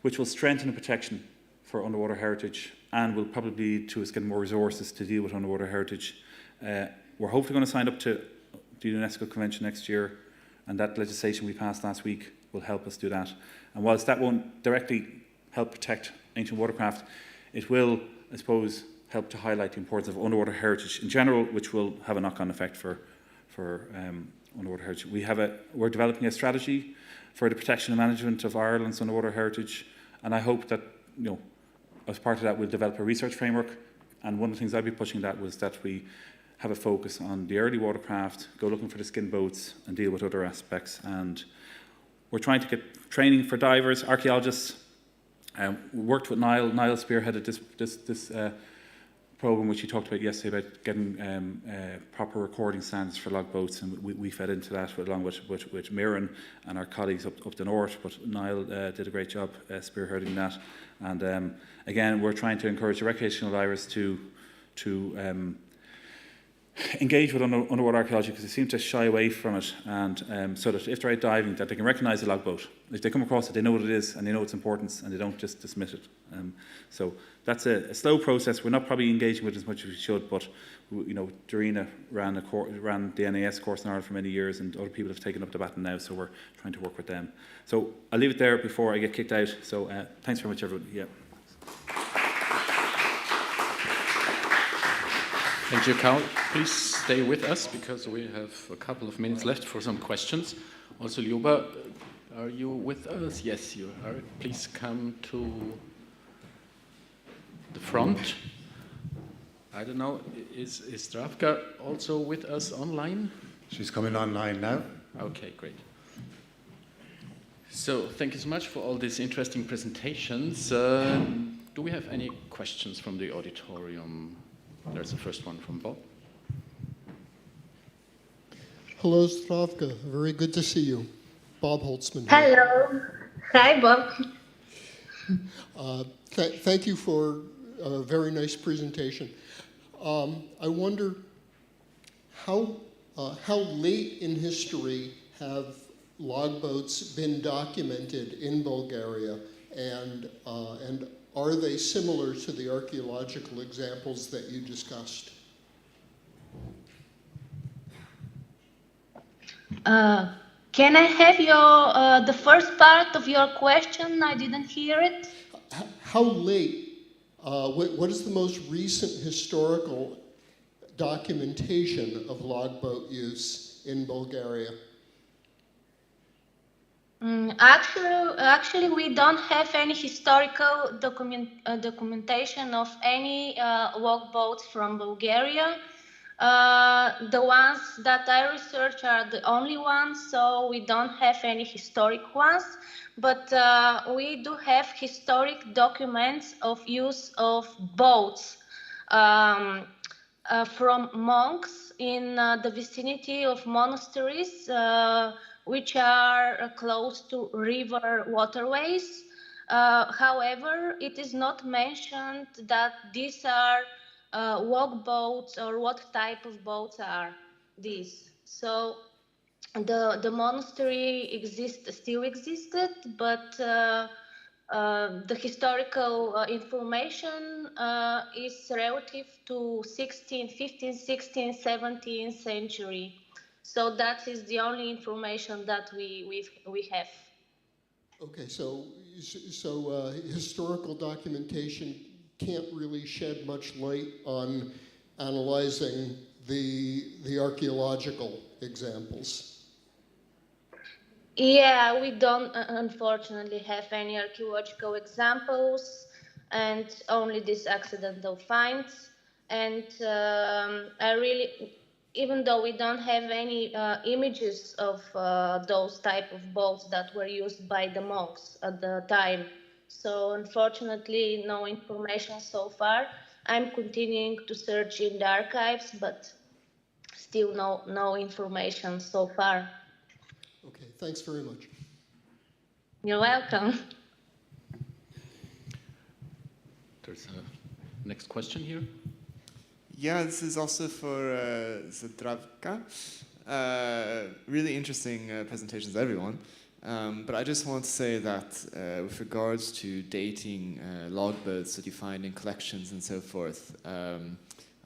which will strengthen the protection for underwater heritage and will probably lead to us getting more resources to deal with underwater heritage. We're hopefully going to sign up to the UNESCO Convention next year, and that legislation we passed last week will help us do that. And whilst that won't directly help protect ancient watercraft, it will, I suppose, help to highlight the importance of underwater heritage in general, which will have a knock-on effect for underwater heritage. We're developing a strategy for the protection and management of Ireland's underwater heritage, and I hope that, as part of that, we'll develop a research framework. And one of the things I'd be pushing that was that we have a focus on the early watercraft, go looking for the skin boats, and deal with other aspects. And we're trying to get training for divers, archaeologists. We worked with Niall. Niall spearheaded this program, which he talked about yesterday, about getting proper recording standards for logboats, and we fed into that along with Mirren and our colleagues up the north. But Niall did a great job spearheading that. And again, we're trying to encourage the recreational divers to engage with underwater archaeology, because they seem to shy away from it, and so that if they're out diving, that they can recognise the logboat. If they come across it, they know what it is and they know its importance, and they don't just dismiss it. So that's a slow process. We're not probably engaging with it as much as we should, but Dorina ran the NAS course in Ireland for many years, and other people have taken up the baton now, so we're trying to work with them. So I'll leave it there before I get kicked out. So thanks very much, everyone. Yeah. Thank you, Carl. Please stay with us, because we have a couple of minutes left for some questions. Also, Ljuba, are you with us? Yes, you are. Please come to the front. I don't know, is Zdravka also with us online? She's coming online now. Okay, great. So, thank you so much for all these interesting presentations. Do we have any questions from the auditorium? There's the first one from Bob. Hello, Zdravka. Very good to see you. Bob Holtzman here. Hello. Hi, Bob. Thank you for a very nice presentation. I wonder how late in history have logboats been documented in Bulgaria, and are they similar to the archaeological examples that you discussed? Can I have the first part of your question? I didn't hear it. How late? What is the most recent historical documentation of logboat use in Bulgaria? Actually, we don't have any historical documentation of any logboats from Bulgaria. The ones that I research are the only ones, so we don't have any historic ones. But we do have historic documents of use of boats from monks in the vicinity of monasteries, which are close to river waterways. However, it is not mentioned that these are walk boats or what type of boats are these. So the monastery still existed, but the historical information is relative to 15th, 16th, 17th century. So that is the only information that we have. Okay, so historical documentation can't really shed much light on analyzing the archaeological examples. Yeah, we don't unfortunately have any archaeological examples, and only these accidental finds. And even though we don't have any images of those type of boats that were used by the monks at the time, so unfortunately no information so far. I'm continuing to search in the archives, but still no information so far. Okay, thanks very much. You're welcome. There's a next question here. Yeah, this is also for Zdravka. Really interesting presentations, everyone. But I just want to say that with regards to dating logboats that you find in collections and so forth,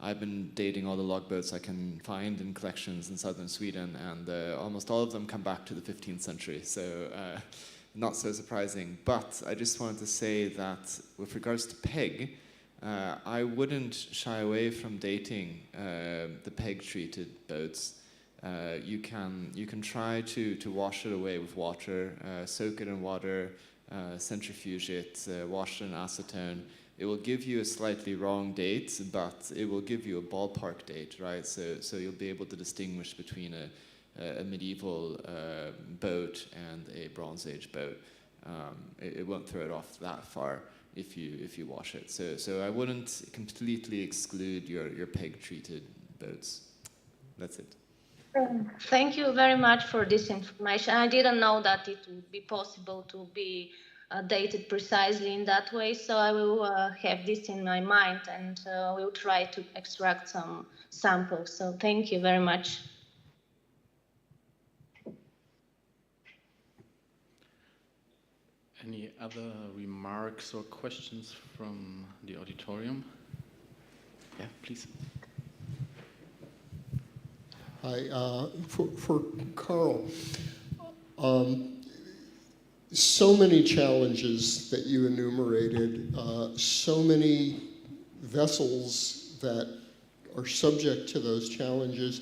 I've been dating all the logboats I can find in collections in southern Sweden, and almost all of them come back to the 15th century, so not so surprising. But I just wanted to say that with regards to peg, I wouldn't shy away from dating the peg-treated boats. You can try to wash it away with water, soak it in water, centrifuge it, wash it in acetone. It will give you a slightly wrong date, but it will give you a ballpark date, right? So you'll be able to distinguish between a medieval boat and a Bronze Age boat. It won't throw it off that far if you wash it. So I wouldn't completely exclude your peg-treated boats. That's it. Thank you very much for this information. I didn't know that it would be possible to be dated precisely in that way, so I will have this in my mind, and we'll try to extract some samples. So thank you very much. Any other remarks or questions from the auditorium? Yeah, please. Hi, for Carl. So many challenges that you enumerated, so many vessels that are subject to those challenges.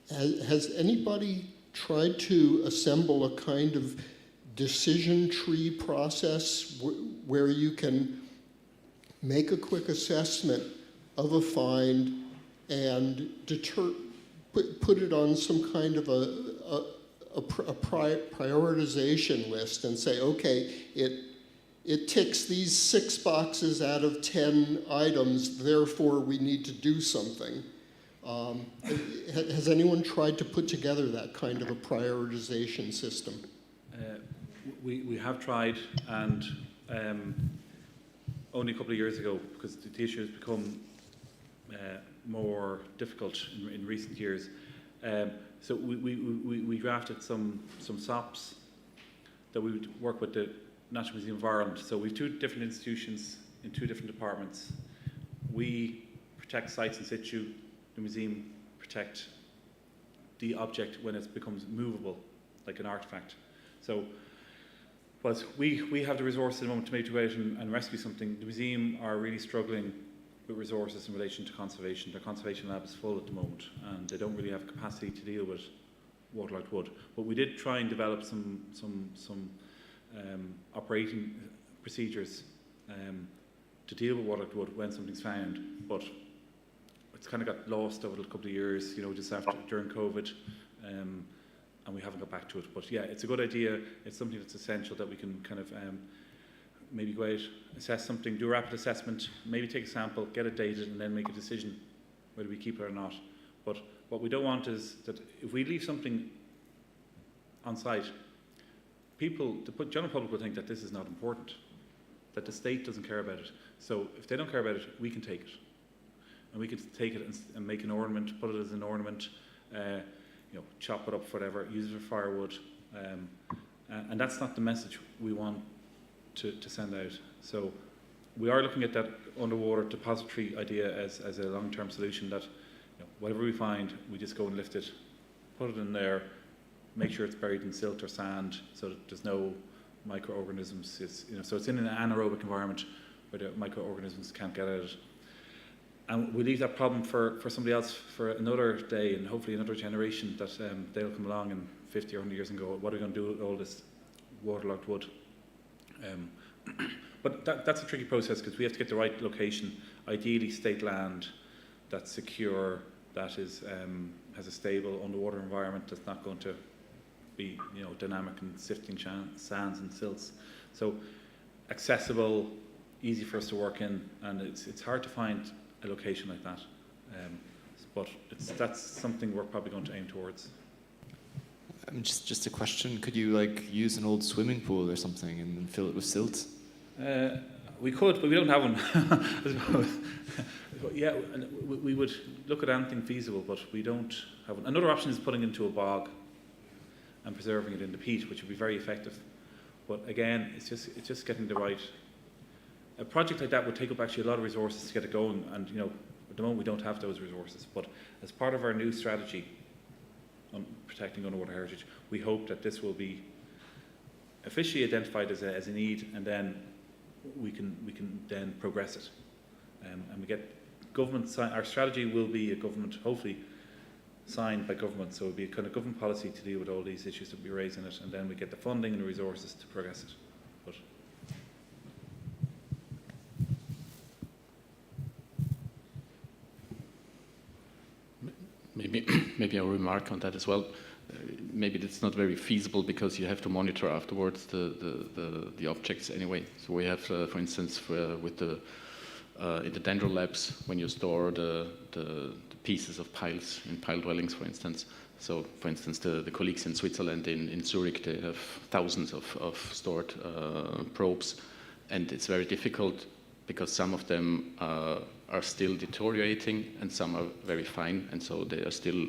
Has anybody tried to assemble a kind of decision tree process where you can make a quick assessment of a find and put it on some kind of a prioritization list and say, okay, it ticks these 6 boxes out of 10 items, therefore we need to do something. Has anyone tried to put together that kind of a prioritization system? We have tried, and only a couple of years ago, because the issue has become more difficult in recent years. So we drafted some SOPs that we would work with the National Museum of Ireland. So we have 2 different institutions in 2 different departments. We protect sites in situ. The museum protect the object when it becomes movable, like an artifact. So whilst we have the resources at the moment to maybe go out and rescue something, the museum are really struggling with resources in relation to conservation. Their conservation lab is full at the moment, and they don't really have capacity to deal with waterlogged wood. But we did try and develop some operating procedures to deal with waterlogged wood when something's found. But it's kind of got lost over a couple of years, just during COVID, and we haven't got back to it. But yeah, it's a good idea. It's something that's essential that we can kind of maybe go out, assess something, do a rapid assessment, maybe take a sample, get it dated, and then make a decision whether we keep it or not. But what we don't want is that if we leave something on site, the general public will think that this is not important, that the state doesn't care about it. So if they don't care about it, we can take it. And we can take it and make an ornament, put it as an ornament, chop it up, whatever, use it for firewood. And that's not the message we want to send out. So we are looking at that underwater depository idea as a long-term solution, that whatever we find, we just go and lift it, put it in there, make sure it's buried in silt or sand so that there's no microorganisms. So it's in an anaerobic environment where the microorganisms can't get at it. And we leave that problem for somebody else for another day, and hopefully another generation, that they'll come along in 50 or 100 years and go, what are we going to do with all this waterlogged wood? But that's a tricky process, because we have to get the right location, ideally state land that's secure, that is has a stable underwater environment that's not going to be dynamic and sifting sands and silts. So accessible, easy for us to work in, and it's hard to find a location like that. But that's something we're probably going to aim towards. Just a question, could you use an old swimming pool or something and fill it with silt? We could, but we don't have one. Yeah, we would look at anything feasible, but we don't have one. Another option is putting it into a bog and preserving it in the peat, which would be very effective. But again, it's just getting the right. A project like that would take up actually a lot of resources to get it going, and At the moment, we don't have those resources, but as part of our new strategy on protecting underwater heritage, we hope that this will be officially identified as a need, and then we can then progress it. And we get government, our strategy will be a government, hopefully signed by government, so it'll be a kind of government policy to deal with all these issues that we raise in it, and then we get the funding and the resources to progress it. But maybe a remark on that as well. Maybe it's not very feasible because you have to monitor afterwards the objects anyway. So we have, for instance, with the in the dendral labs, when you store the pieces of piles in pile dwellings, for instance. So, for instance, the colleagues in Switzerland, in Zurich, they have thousands of stored probes, and it's very difficult because some of them are still deteriorating and some are very fine, and so they are still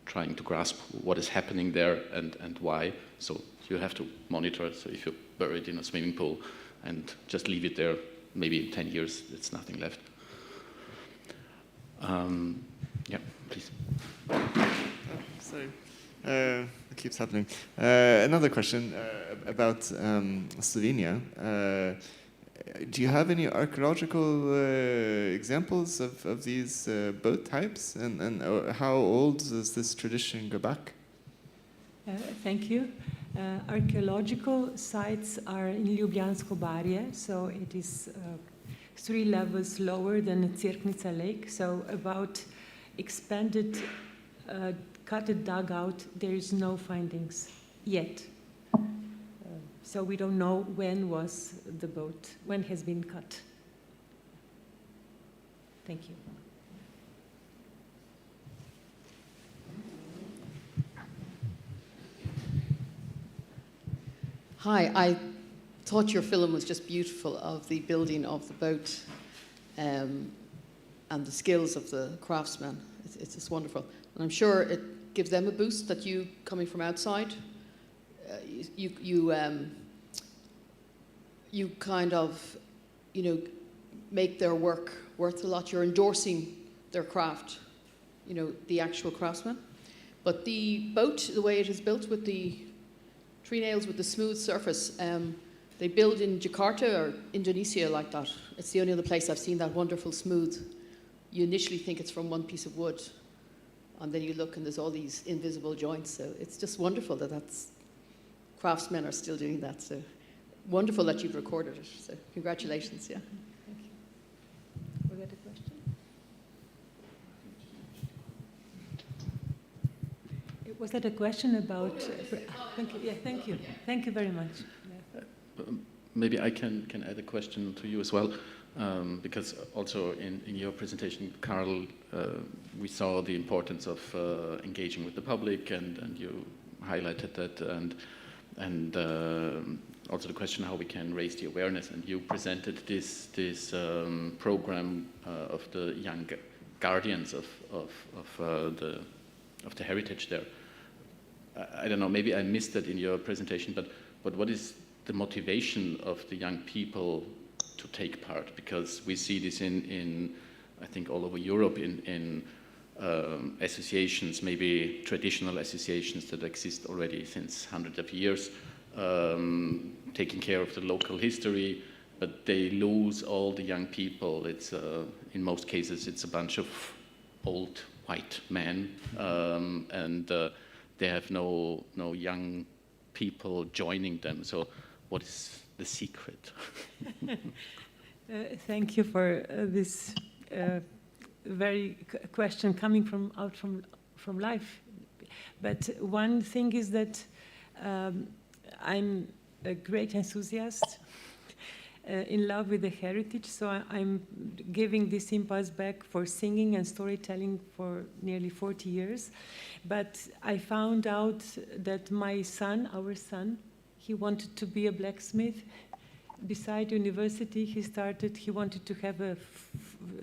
trying to grasp what is happening there and why. So you have to monitor it. So if you bury it in a swimming pool and just leave it there, maybe in 10 years, it's nothing left. Yeah, please. Sorry, it keeps happening. Another question about Slovenia. Do you have any archaeological examples of these boat types, and how old does this tradition go back? Thank you. Archaeological sites are in Ljubljansko barje, so it is 3 levels lower than Cerknica Lake. So about expanded cutted dugout, there is no findings yet. So we don't know when was the boat, when has been cut. Thank you. Hi, I thought your film was just beautiful of the building of the boat and the skills of the craftsmen. It's just wonderful. And I'm sure it gives them a boost that you, coming from outside, you kind of, make their work worth a lot. You're endorsing their craft, the actual craftsmen. But the boat, the way it is built with the tree nails with the smooth surface, they build in Jakarta or Indonesia like that. It's the only other place I've seen that wonderful smooth. You initially think it's from one piece of wood, and then you look and there's all these invisible joints. So it's just wonderful that's craftsmen are still doing that. So wonderful that you've recorded it. So congratulations, yeah. Thank you. Was that a question? Was that a question about? Thank you. Yeah, thank you. Thank you very much. Yeah. Maybe I can add a question to you as well, because also in your presentation, Carl, we saw the importance of engaging with the public, and you highlighted that, and also the question how we can raise the awareness. And you presented this program of the young guardians of the heritage there. I don't know, maybe I missed that in your presentation, but what is the motivation of the young people to take part? Because we see this in I think all over Europe in associations, maybe traditional associations that exist already since hundreds of years, taking care of the local history, but they lose all the young people. It's in most cases it's a bunch of old white men, and they have no young people joining them. So what is the secret? Thank you for this very question coming from life. But one thing is that I'm a great enthusiast, in love with the heritage, so I'm giving this impulse back for singing and storytelling for nearly 40 years. But I found out that my son, our son, he wanted to be a blacksmith. Beside university, he wanted to have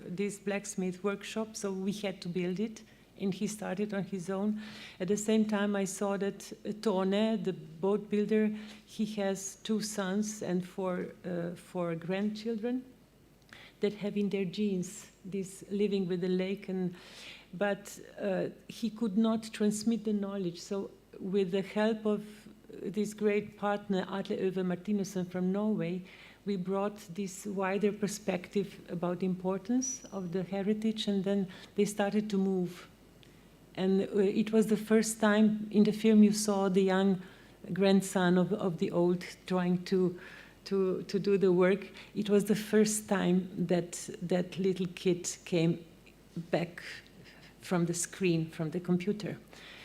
this blacksmith workshop, so we had to build it, and he started on his own. At the same time, I saw that Tone, the boat builder, he has 2 sons and 4 grandchildren. that have in their genes this living with the lake, but he could not transmit the knowledge. So with the help of this great partner, Atle Øve Martinussen from Norway, we brought this wider perspective about the importance of the heritage, and then they started to move. And it was the first time in the film you saw the young grandson of the old trying to do the work. It was the first time that that little kid came back from the screen, from the computer.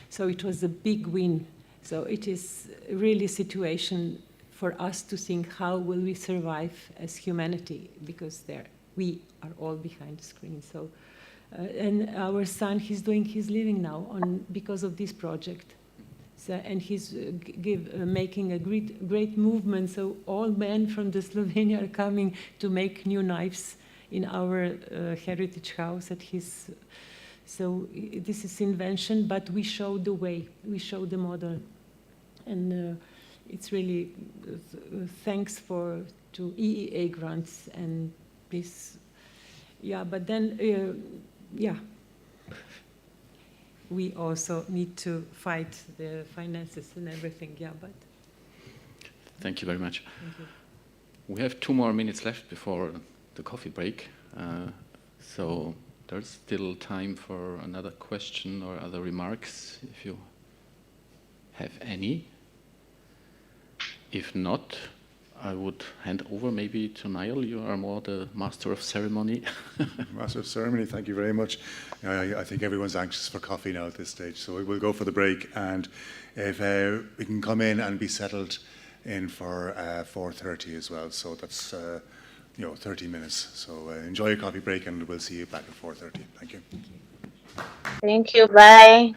So it was a big win. So it is really a situation for us to think, how will we survive as humanity? Because we are all behind the screen. So, and our son, he's doing his living now because of this project. So, and he's making a great movement. So all men from the Slovenia are coming to make new knives in our heritage house at his. So this is invention, but we show the way, we show the model. And it's really thanks to EEA grants and this. Yeah, but then, yeah. We also need to fight the finances and everything, yeah, but. Thank you very much. Thank you. We have 2 more minutes left before the coffee break. So there's still time for another question or other remarks, if you have any. If not, I would hand over maybe to Niall. You are more the master of ceremony. Master of ceremony, thank you very much. I think everyone's anxious for coffee now at this stage, so we will go for the break, and if we can come in and be settled in for 4:30 as well, so that's 30 minutes. So enjoy your coffee break, and we'll see you back at 4:30. Thank you. Thank you. Bye.